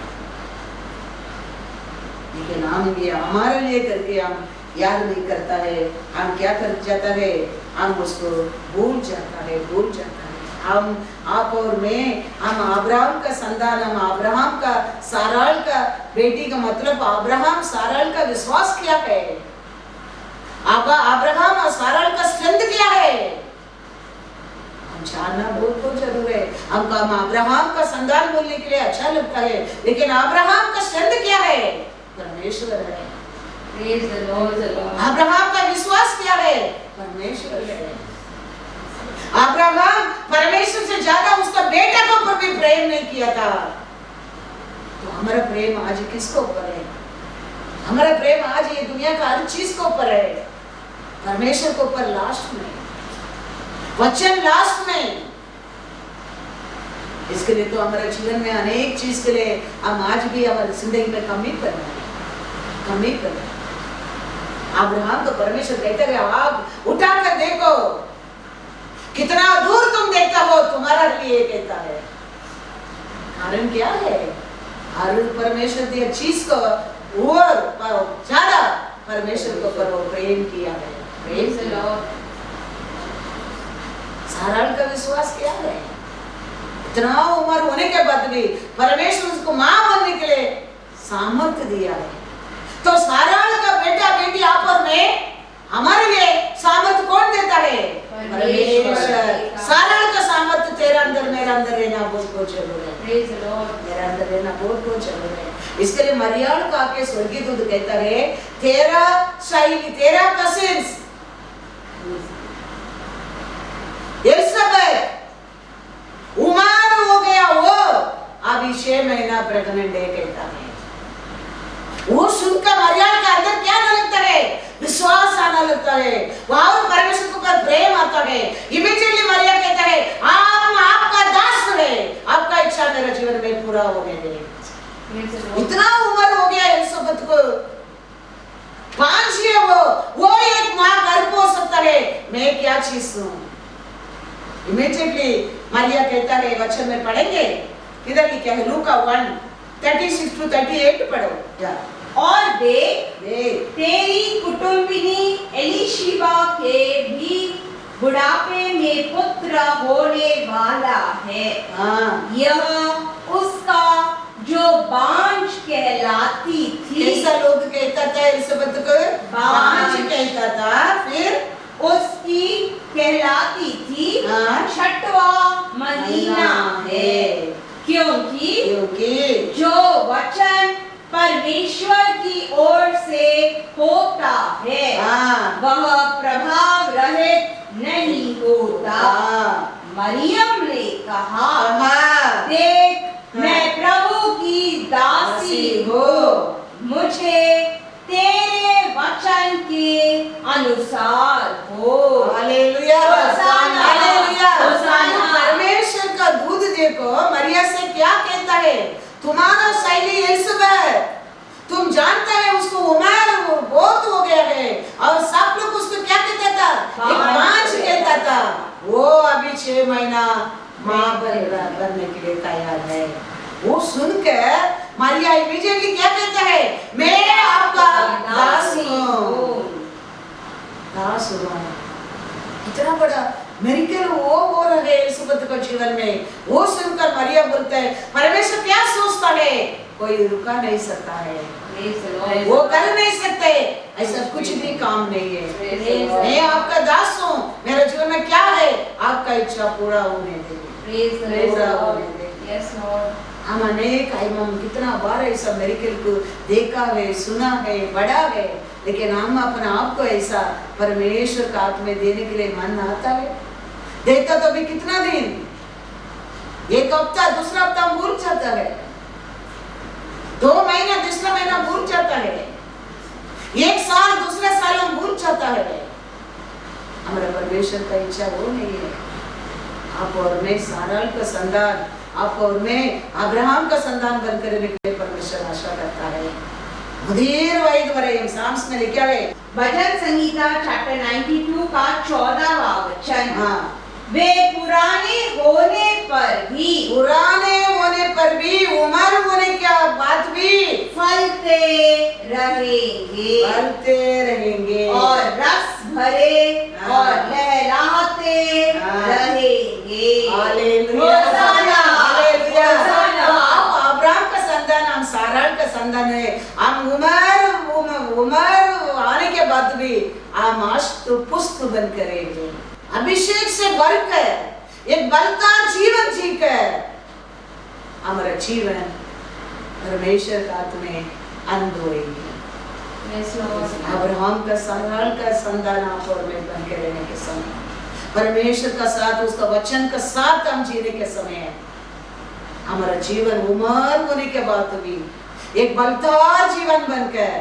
लेकिन हम ये हमारे लिए करके हम याद नहीं करता है, हम क्या कर जाता है, हम उसको भूल जाता है, भूल जाता है। हम आप और मैं, हम अब्राहम का संतान, हम अब्राहम का साराल का बेटी का मतलब अब्राहम साराल का विश्वास क्या है, अब्राहम और साराल का स्ट्रेंथ क्या है, हम जानना बहुत जरूरी है। हमको हम अब्राहम का संतान बोलने के लिए अच्छा लगता है, लेकिन अब्राहम का स्ट्रेंथ क्या है? परमेश्वर है। अब्राहम का विश्वास क्या है? परमेश्वर है। अब्राहम परमेश्वर से ज्यादा उसका बेटा के ऊपर भी प्रेम नहीं किया था। तो हमारा प्रेम आज किसके ऊपर है? हमारा प्रेम आज ये दुनिया का हर चीज के ऊपर है, परमेश्वर के ऊपर लास्ट में, वचन लास्ट में। इसके लिए तो हमारे जीवन में अनेक चीज के लिए हम आज भी हमारी जिंदगी में कमी कर रहे हैं, कमी कर रहे हैं। अब्राहम को परमेश्वर कहता है आप उठा कर देखो, कितना दूर तुम देखता हो, तुम्हारा लिए कहता है। कारण क्या है? हर परमेश्वर दिया चीज को और ज्यादा परमेश्वर को पर प्रेम किया है। प्रेम से साराल का विश्वास क्या है? इतना उम्र होने के बाद भी परमेश्वर उसको मां बनने के लिए सामर्थ्य दिया है। तो साराल का बेटा बेटी आप और मैं, हमारे लिए सामर्थ्य कौन देता है? परमेश्वर। साराल का सामर्थ्य तेरा अंदर मेरा अंदर रहना बहुत जरूरी है, मेरा अंदर रहना बहुत जरूरी है। इसके लिए मरियम का आके स्वर्गीय दूत कहता है तेरा शैली, तेरा कसिन्स एलिजाबेथ उमर हो गया, वो अभी 6 महीना प्रेग्नेंट है कहता है। वो सुनकर मरियम के अंदर क्या आने लगता है? विश्वास आना लगता है, वहां परमेश्वर के ऊपर प्रेम आता है। इमीडिएटली मरियम कहता है आप आपका दास है, आपका इच्छा मेरे जीवन में पूरा होने दे। इतना उम्र हो गया एलिजाबेथ को, 5 है वो एक माँ गर्भ हो सकता है, मैं क्या चीज हूँ? इमीडिएटली मरिया कहता है, वचन में पढ़ेंगे, इधर लिखा है लूका 1:36 to 38 पढ़ो। और देख तेरी कुटुंबिनी एलीशिबा के भी बुढ़ापे में पुत्र होने वाला है। यह उसका जो बांझ कहलाती थी। ऐसा लोग कहता था एलिसबेथ को बांझ कहता था, फिर उसकी कहलाती थी 6वां महीना है, क्योंकि जो वचन परमेश्वर की ओर से होता है वह प्रभाव रहित नहीं होता। मरियम ने कहा, देख मैं प्रभु की दासी हूँ, मुझे तेरे वचन के अनुसार हो। Hallelujah, hallelujah. परमेश्वर का दूध देखो मरिया से क्या कहता है, तुम्हारा शैली एलिसबेथ, तुम जानते हैं उसको उम्र बहुत हो गया है, और सब लोग उसको क्या कहता था, एक बांझ कहता था। वो अभी 6 महीना माँ बनने के लिए तैयार है। वो सुनकर मरिया इमीडिएटली क्या कहता है, मैं आपका दास हूँ, दास हूँ। इतना बड़ा मिरेकल वो हो रहा है एलिसबेथ के जीवन में। वो सुनकर मरिया बोलता है, परमेश्वर क्या सोचता है, कोई रुका नहीं सकता है, वो कर नहीं सकते, ऐसा कुछ भी काम नहीं है। मैं आपका दास हूँ, मेरे जीवन में क्या है, आपका इच्छा पूरा होने दे। हम अनेक हम कितना बार ऐसा मिरेकल को देखा है, सुना है, पढ़ा है, लेकिन हम अपने आप को ऐसा परमेश्वर का हाथ में देने के लिए मन आता है। देता तो भी कितना दिन, एक हफ्ता, दूसरा हफ्ता भूल जाता है, 2 महीना दूसरा महीना भूल जाता है, 1 साल दूसरा साल हम भूल जाता है। हमारा परमेश्वर का इच्छा वो नहीं है। आप और मैं साराल का संतान, आप और मैं अब्राहम का संतान बनकर रहने के लिए परमेश्वर आशा करता है। मुदीर वैद वरयम साम्स में लिखा है, भजन संहिता चैप्टर 92 का 14वां वचन। वे पुराने होने पर भी उम्र होने के बाद भी फलते रहेंगे और रस भरे और लहराते रहेंगे। Hallelujah, hallelujah. आप अब्राहम का संतान, हम साराल का संतान है। हम उम्र आने के बाद भी हम अष्ट पुष्ट बनकर रहेंगे, अभिषेक से बढ़कर एक बलदार जीवन जीकर हमारा जीवन परमेश्वर का हाथ में अंध होएगी। अब्राहम का साराल का संतान आप और मैं बनकर रहने के समय, परमेश्वर का साथ, उसका वचन का साथ हम जीने के समय, हमारा जीवन उम्र होने के बाद भी एक बलदार जीवन बनकर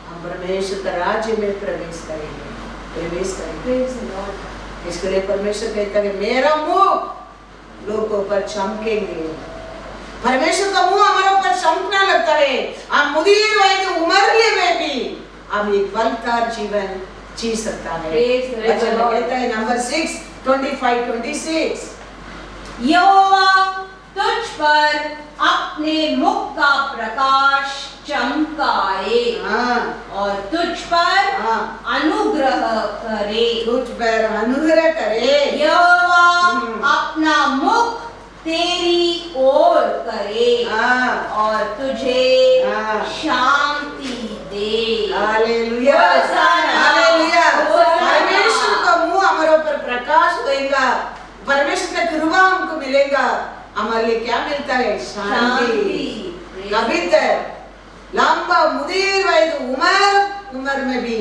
हम परमेश्वर का राज्य में प्रवेश करेंगे। इसके लिए परमेश्वर कहता है, मेरा मुंह लोगों पर चमकेंगे। परमेश्वर का मुंह हमारे ऊपर चमकना लगता है। हम मुदीर वैद उम्र में भी हम एक बलदार जीवन जी सकता है। वचन कहता है नंबर 6 25-26, यहोवा तुझ पर अपने मुख का प्रकाश चमकाए और तुझ पर अनुग्रह करे। तुझ पर अनुग्रह करे। यहोवा अपना मुख तेरी ओर करे और तुझे शांति दे। Hallelujah, hallelujah. परमेश्वर का मुंह हमारे ऊपर प्रकाश होएगा, परमेश्वर का कृपा हमको मिलेगा। हमारे लिए क्या मिलता है, शांति। कभी तक लंबा मुदीर वैद उम्र में भी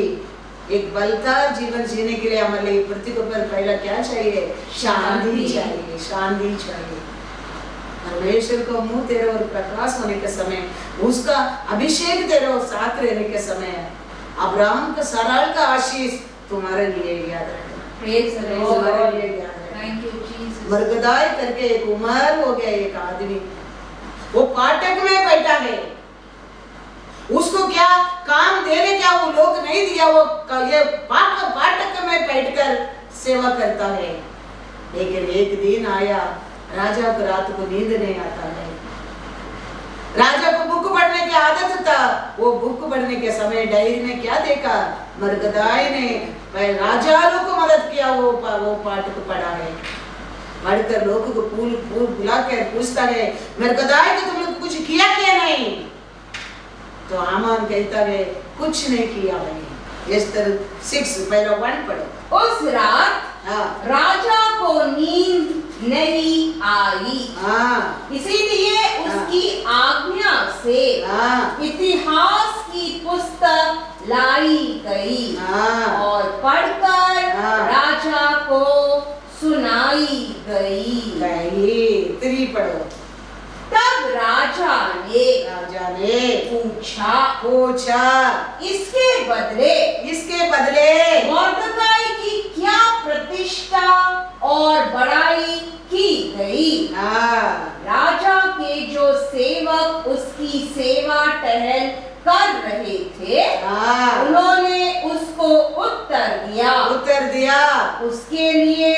एक बलदार जीवन जीने के लिए हमारे लिए पृथ्वी पर पहला क्या चाहिए, शांति चाहिए, शांति चाहिए। परमेश्वर को मुंह तेरे और प्रकाश होने के समय, उसका अभिषेक तेरे और साथ रहने के समय, अब्राहम का साराल का आशीष तुम्हारे लिए याद रखना, तुम्हारे लिए याद रखना। मरगदाई करके एक उमर हो गया एक आदमी, वो फाटक में बैठा है, उसको क्या काम देने क्या वो लोग नहीं दिया, वो ये फाटक में बैठकर सेवा करता है। लेकिन एक दिन आया, राजा को रात को नींद नहीं आता है। राजा को बुक पढ़ने की आदत था। वो बुक पढ़ने के समय डायरी में क्या देखा, मरकदाई ने राजाओं को मदद किया, वो पाठ को पढ़ा है। पढ़कर लोगों को बुला कर पूछता है, मरकदाई को तुम लोग कुछ किया क्या नहीं? तो हामान कहता है कुछ नहीं किया मैंने। एस्तर 6 पहला 1 पढ़ो। उस रात राजा को नींद नहीं आई, इसीलिए उसकी आज्ञा से इतिहास की पुस्तक लाई गई और पढ़कर राजा को सुनाई गई। 3 पढ़ो। तब राजा ने पूछा इसके बदले मोर्दकाई की क्या प्रतिष्ठा और बड़ाई की गई? राजा के जो सेवक उसकी सेवा टहल कर रहे थे, उन्होंने उसको उत्तर दिया उसके लिए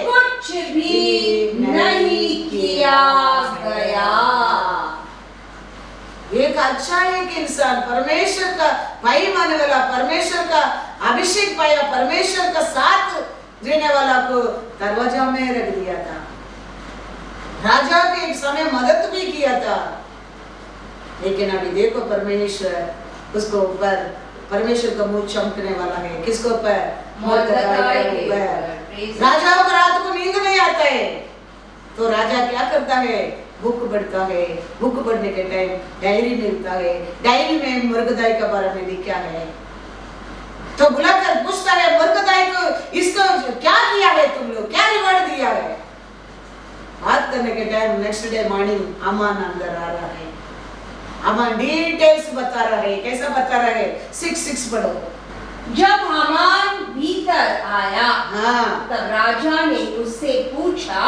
कुछ भी नहीं किया गया। एक अच्छा एक इंसान परमेश्वर का भाई मानने वाला, परमेश्वर का अभिषेक पाया, परमेश्वर का साथ देने वाला को दरवाजा में रख दिया था। राजा के एक समय मदद भी किया था, लेकिन अभी देखो परमेश्वर उसको ऊपर, परमेश्वर का मुंह चमकने वाला है। किसको ऊपर? मोर्दकाई के ऊपर। राजा को रात को नींद नहीं आता है, तो राजा क्या करता है? बुक पढ़ता है। बुक पढ़ने के टाइम डायरी मिलता है, डायरी में मोर्दकाई के बारे में लिखा है। तो बुलाकर पूछता है मोर्दकाई को, इसको क्या किया है तुम लोग, क्या रिवॉर्ड दिया है? बात करने के time next day morning Haman अंदर आ रहा है। हामान डिटेल्स बता रहा है। कैसा बता रहा है? 6 पढ़ो। जब हामान भीतर आया, तब राजा ने उससे पूछा,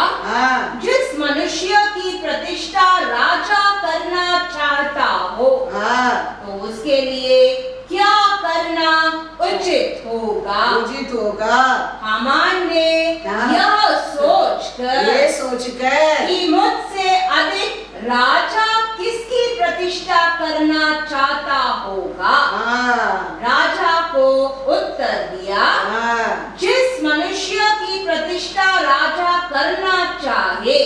जिस मनुष्य की प्रतिष्ठा राजा करना चाहता हो, तो उसके लिए क्या करना उचित होगा? हामान ने यह सोचकर कि मुझसे अधिक राजा किसकी प्रतिष्ठा करना चाहता होगा, राजा को उत्तर दिया, जिस मनुष्य की प्रतिष्ठा राजा करना चाहे,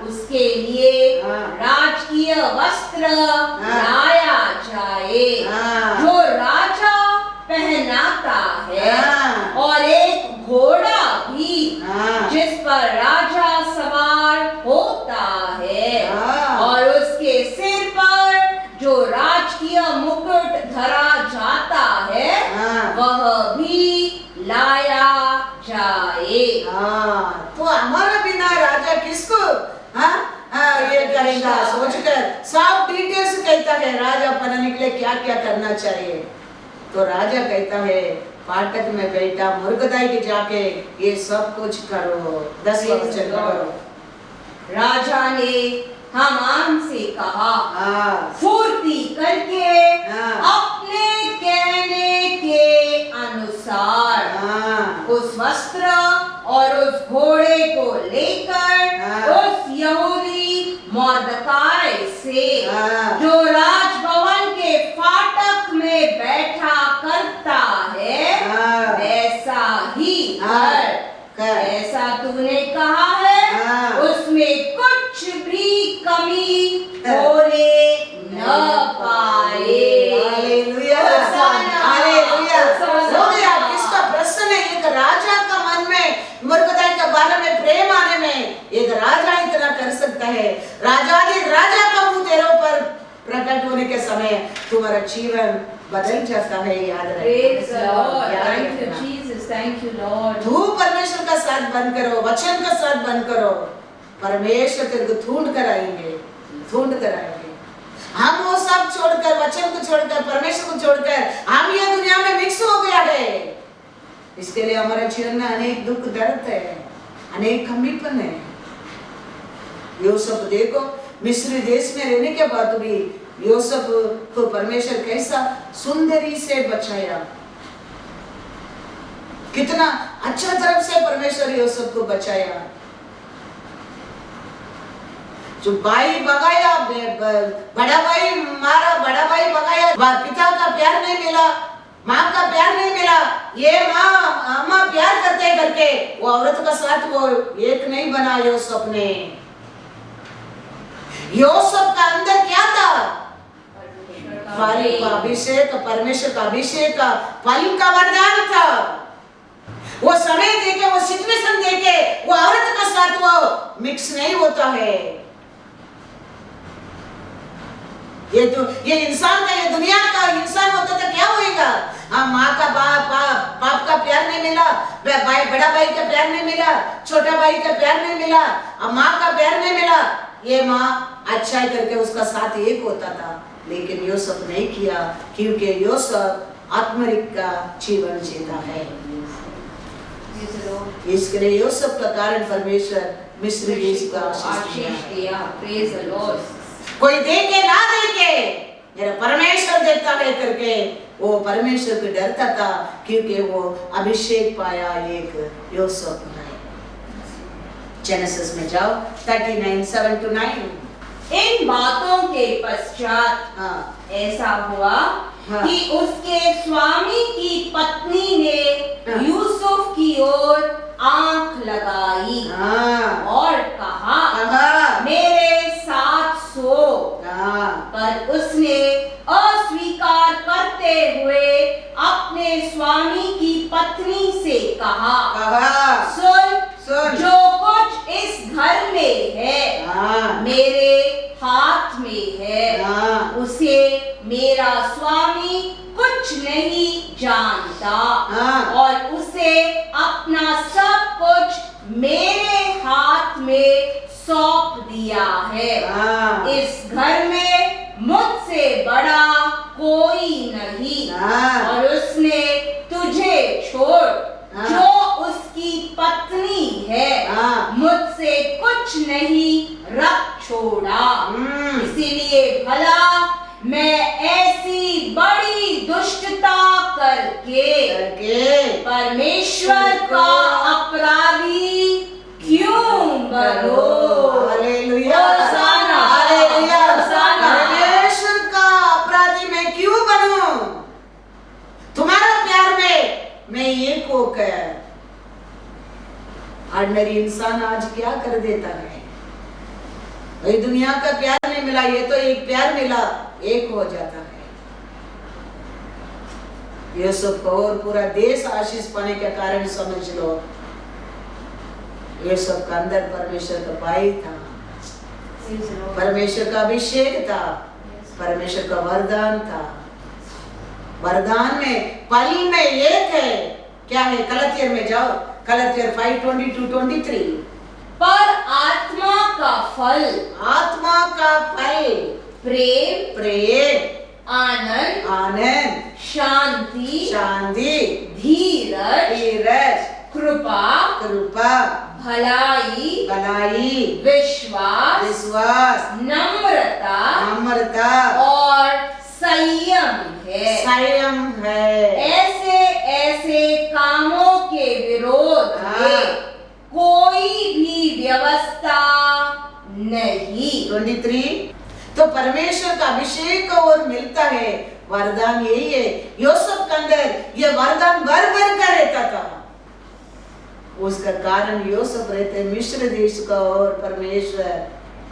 उसके लिए राजकीय वस्त्र लाया जाए जो राजा पहनाता है, और एक घोड़ा भी जिस पर राजा सवार होता है, और उसके सिर पर जो राजकीय मुकुट धरा जाता है, वह भी लाया जाए। तो हमारा बिना राजा किसको ये करेगा? सोचकर सब डिटेल्स कहता है राजा बनने के लिए क्या क्या करना चाहिए। तो राजा कहता है फाटक में बैठा मोर्दकाई के जाके ये सब कुछ करो। 10 वचन करो। राजा ने हामान से कहा, फुर्ती करके अपने कहने के अनुसार उस वस्त्र और उस घोड़े को लेकर उस यहूदी मोर्दकाई से, जो राजभवन के फाटक में बैठा करता है, वैसा ही कर, ऐसा तूने कहा है, उसमें कुछ भी कमी होने न पाए। Hallelujah, hallelujah. हो गया। किसका प्रश्न है? एक राजा का मन में मोर्दकाई के बारे में प्रेम आने में एक राजा इतना कर सकता है। राजा का मुंह तेरे ऊपर प्रकट होने के समय तुम्हारा जीवन बदल जाता है। याद रखना। तू परमेश्वर का साथ बंद करो, वचन का साथ बंद करो, परमेश्वर तेरे को ढूंढ कर आएंगे। हम वो सब छोड़कर, वचन को छोड़कर, परमेश्वर को छोड़कर हम ये दुनिया में मिक्स हो गया है। इसके लिए हमारे जीवन में अनेक दुख दर्द है, अनेक कमीपन है। यूसुफ देखो, मिस्र देश में रहने के बाद भी यूसुफ को परमेश्वर कैसा सुंदरी से बचाया। कितना अच्छा तरफ से परमेश्वर यूसुफ को बचाया। जो भाई भगाया, बड़ा भाई मारा, बड़ा भाई भगाया, पिता का प्यार नहीं मिला, माँ का प्यार नहीं मिला, ये माँ प्यार करते करके वो औरत का साथ वो एक नहीं बना यूसुफ ने। यूसुफ का अंदर क्या था? फल का अभिषेक, परमेश्वर का अभिषेक का फल का वरदान था। वो समय देके, वो सिचुएशन देके वो औरत का साथ वो मिक्स नहीं होता है। ये इंसान का, ये दुनिया का इंसान होता तो क्या होएगा? हाँ, माँ का बाप का प्यार नहीं मिला, बड़ा भाई का प्यार नहीं मिला, छोटा भाई का प्यार नहीं मिला, माँ का प्यार नहीं मिला, ये माँ अच्छा करके उसका साथ एक होता था। लेकिन यूसुफ नहीं किया, क्योंकि यूसुफ आत्मरिक का जीवन जीता है। इसके लिए यूसुफ का कारण परमेश्वर मिस्र देश को आशीष दिया। Praise the Lord. कोई देखे ना देखे, मेरा परमेश्वर देता है करके वो परमेश्वर को डरता था, क्योंकि वो अभिषेक पाया एक यूसुफ ने। जेनेसिस में जाओ 39:7-9। इन बातों के पश्चात ऐसा हुआ कि उसके स्वामी की पत्नी ने यूसुफ की ओर आंख लगाई और कहा, मेरे साथ सो। पर उसने अस्वीकार करते हुए अपने स्वामी की पत्नी से कहा, सुन, जो कुछ इस घर में है मेरे हाथ में है, उसे मेरा स्वामी कुछ नहीं जानता और उसे अपना सब कुछ मेरे हाथ में सौंप दिया है। इस घर में मुझसे बड़ा कोई नहीं और उसने तुझे छोड़ जो उसकी पत्नी है मुझसे कुछ नहीं रख छोड़ा। इसीलिए भला मैं ऐसी बड़ी दुष्टता करके परमेश्वर का अपराधी क्यों बनूं? हालेलुया, हालेलुया, परमेश्वर का अपराधी मैं क्यों बनूं? तुम्हारा प्यार में मैं एक होकर। ऑर्डिनरी इंसान आज क्या कर देता है? भाई दुनिया का प्यार नहीं मिला, ये तो एक प्यार मिला, एक हो जाता है। यूसुफ को और पूरा देश आशीष पाने के कारण समझ लो, यूसुफ का अंदर परमेश्वर का भाई था, परमेश्वर का अभिषेक था, परमेश्वर का वरदान था। वरदान में फल में एक है, क्या है? गलातियर में जाओ, गलातियर 5:22-23। पर आत्मा का फल, आत्मा का फल प्रेम, आनंद, शांति, धीरज, कृपा, भलाई, विश्वास, नम्रता और संयम है। ऐसे कामों के विरोध में कोई भी व्यवस्था नहीं। 23। तो परमेश्वर का अभिषेक और मिलता है, वरदान यही है। यूसुफ के अंदर ये वरदान भर कर रहता था। उसका कारण यूसुफ रहते मिस्र देश का और परमेश्वर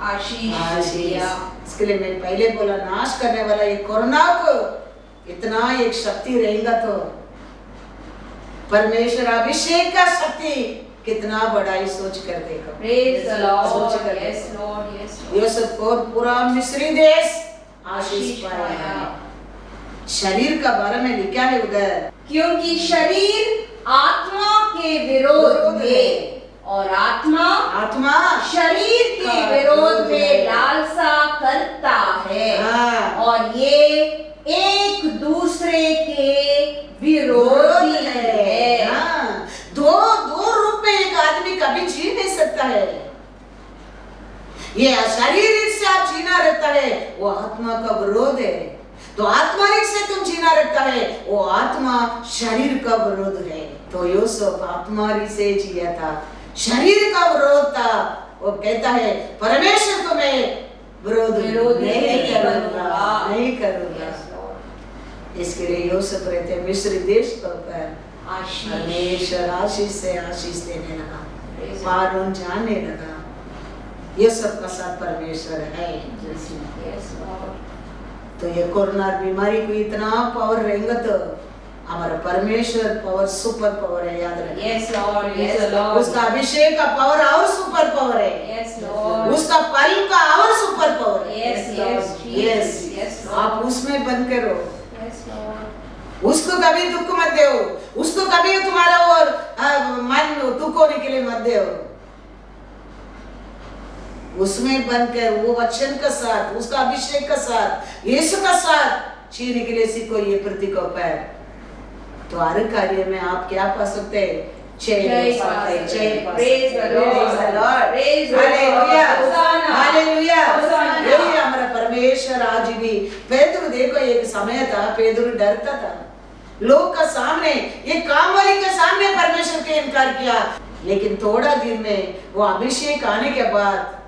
आशीष दिया। इसके लिए मैं पहले बोला, नाश करने वाला ये कोरोना को इतना एक शक्ति रहेगा तो परमेश्वर अभिषेक का शक्ति कितना बड़ा ही सोच कर देखो। Praise the Lord. Yes, Lord. Yes, Lord. Yusuf को पूरा मिस्री देश आशीष पाया। शरीर का बारे में लिखा है उधर, क्योंकि शरीर आत्मा के विरोध में और आत्मा शरीर के विरोध में लालसा करता है और ये एक दूसरे के विरोधी है। दो रूप में एक आदमी कभी जी नहीं सकता है। ये शरीर से आप जीना रहता है, वो आत्मा का विरोध है। तो आत्मारिक से तुम जीना रखता है, वो आत्मा शरीर का विरोध है। तो यूसुफ आत्मारिक से जिया था, शरीर का विरोध था। वो कहता है परमेश्वर को मैं विरोध नहीं करूंगा। इसके लिए यूसुफ रहते मिस्र देश पर परमेश्वर आशीष से आशीष देने लगा, फारून जानने लगा ये सब का साथ परमेश्वर है। तो ये कोरोना बीमारी को इतना पावर रहेगा तो हमारा परमेश्वर पावर सुपर पावर है, याद रखिए। उसका अभिषेक का पावर और सुपर पावर है, उसका फल का और सुपर पावर है। आप उसमें बंद करो, उसको कभी दुख मत दो, उसको कभी तुम्हारा और मन दुख होने के लिए मत दो। उसमें बनकर वो वचन का साथ, उसका अभिषेक का साथ, यीशु का साथ जीने के लिए सीखो। ये प्रतीकोप है तो हर कार्य में आप क्या पा सकते हैं? यही हमारा परमेश्वर आज भी। पेदरू देखो एक समय था, पेदरू डरता था लोग का सामने, ये काम वाली के सामने परमेश्वर के इनकार किया। लेकिन थोड़ा दिन में वो अभिषेक आने के बाद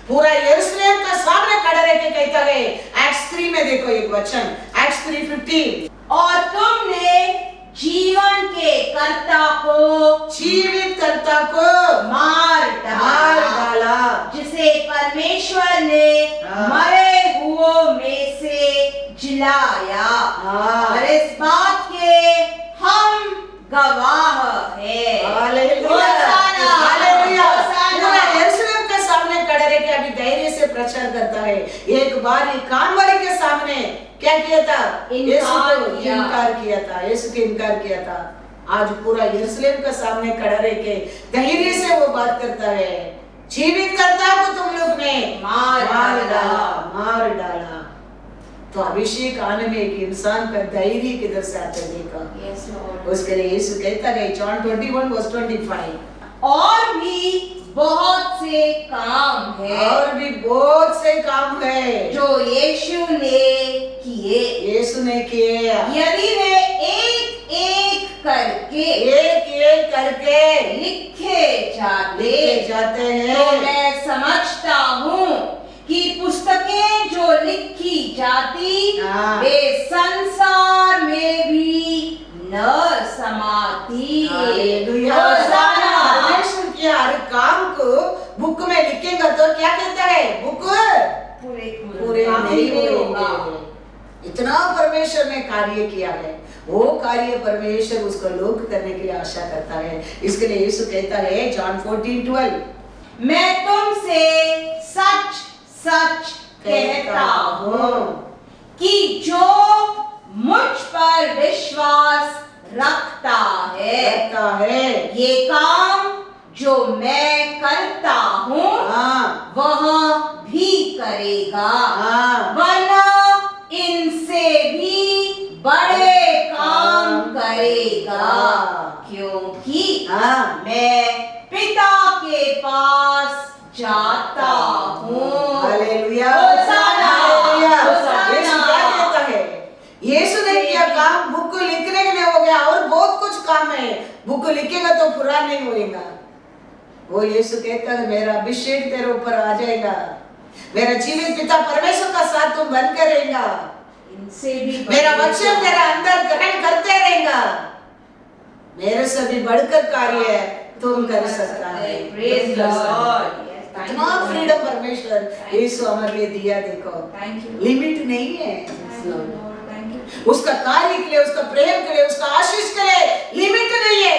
पूरा यरूशलेम का सामने खड़ा रह के कहता है, एक्ट्स 3 में देखो एक वचन, एक्ट्स 3:15, और तुमने जीवन के कर्ता को, जीवित कर्ता को मार डाला, जिसे परमेश्वर ने मरे हुओं में से जिलाया, और इस बात के हम गवाह हैं। हालेलुया। पूरा यरूशलेम के सामने खड़े रह के अभी धैर्य से प्रचार करता है। एक बार काम वाले के सामने क्या किया था? इनकार किया था। आज पूरा यरूशलेम के सामने खड़ा रह के धैर्य से वो बात करता है, जीवित कर्ता को तुम लोग ने मार डाला। तो अभिषेक आने में एक इंसान का धैर्य किधर से आता देखा। उसके लिए यीशु कहता है जॉन 21:25, और भी बहुत से काम है जो यीशु ने किए, यदि वे एक एक करके लिखे जाते हैं, तो मैं समझता हूँ कि पुस्तकें जो लिखी जाती वे संसार में भी न समाती। परमेश्वर के हर काम को बुक में लिखेगा तो क्या कहता है? बुक पूरे नहीं होगा। इतना परमेश्वर ने कार्य किया है, वो कार्य परमेश्वर उसको लोक करने के लिए आशा करता है। इसके लिए यीशु कहता है जॉन 14:12, मैं तुमसे सच सच कहता हूँ कि जो मुझ पर विश्वास रखता है ये काम जो मैं करता हूँ वह भी करेगा, वरना इनसे भी बड़े काम करेगा, क्योंकि मैं पिता के पास जाता हूँ। यीशु ने किया काम बुक लिखने के लिए हो गया, और बहुत कुछ काम है। बुक लिखेगा तो पूरा नहीं होएगा। वो यीशु कहता है मेरा अभिषेक तेरे ऊपर आ जाएगा, मेरा जीवित पिता परमेश्वर का साथ तुम बन कर रहेगा, इनसे भी मेरा वचन तेरा अंदर ग्रहण करते रहेगा, मेरे से भी बढ़कर कार्य तुम कर सकता है। Praise Lord. इतना फ्रीडम परमेश्वर यीशु हमारे लिए दिया। देखो लिमिट नहीं है उसका कार्य के लिए, उसका प्रेम के लिए, उसका आशीष के लिए लिमिट नहीं है।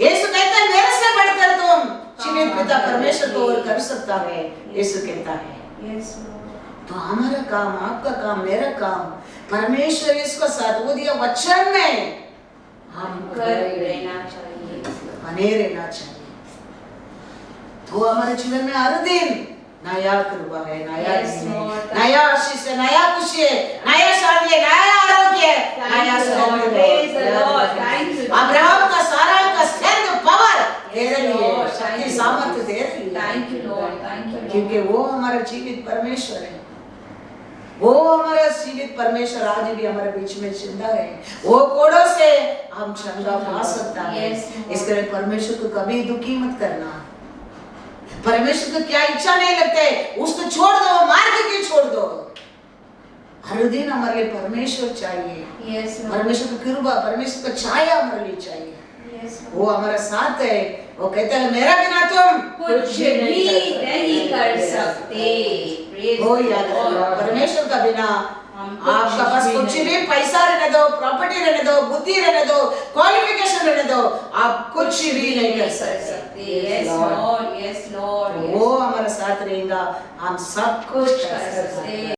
यीशु कहता है मेरे से बढ़कर तुम जीवित पिता परमेश्वर को और कर सकता है। यीशु कहता है तो हमारा काम, आपका काम, मेरा काम परमेश्वर इसका साथ वो दिया वचन में हम बने रहना चाहिए। तो हमारे जीवन में हर दिन नया कृपा है, नया आशीष है, नया खुशी है, नया शांति है, नया आरोग्य है, नया अब्राहम का सारा का स्ट्रेंथ पावर तेरे लिए, शक्ति सामर्थ्य तेरे लिए, क्योंकि वो हमारा जीवित परमेश्वर है। वो हमारा जीवित परमेश्वर आज भी हमारे बीच में जिंदा है। वो कोड़ों से हम चंगा पा सकता है। इसके लिए परमेश्वर को कभी दुखी मत करना। परमेश्वर को क्या इच्छा नहीं लगता है उसको छोड़ दो, मार्ग के छोड़ दो। हर दिन हमारे लिए परमेश्वर चाहिए। परमेश्वर की कृपा, परमेश्वर का छाया हमारे लिए चाहिए। वो हमारा साथ है। वो कहता है मेरा बिना तुम कुछ भी नहीं कर सकते। वो याद रखो, परमेश्वर का बिना आपका पास कुछ भी, पैसा रहने दो, प्रॉपर्टी रहने दो, बुद्धि रहने दो, क्वालिफिकेशन रहने दो, आप कुछ भी नहीं कर सकते। यस लॉर्ड, वो हमारा साथ रहेगा, हम सब कुछ कर सकते हैं।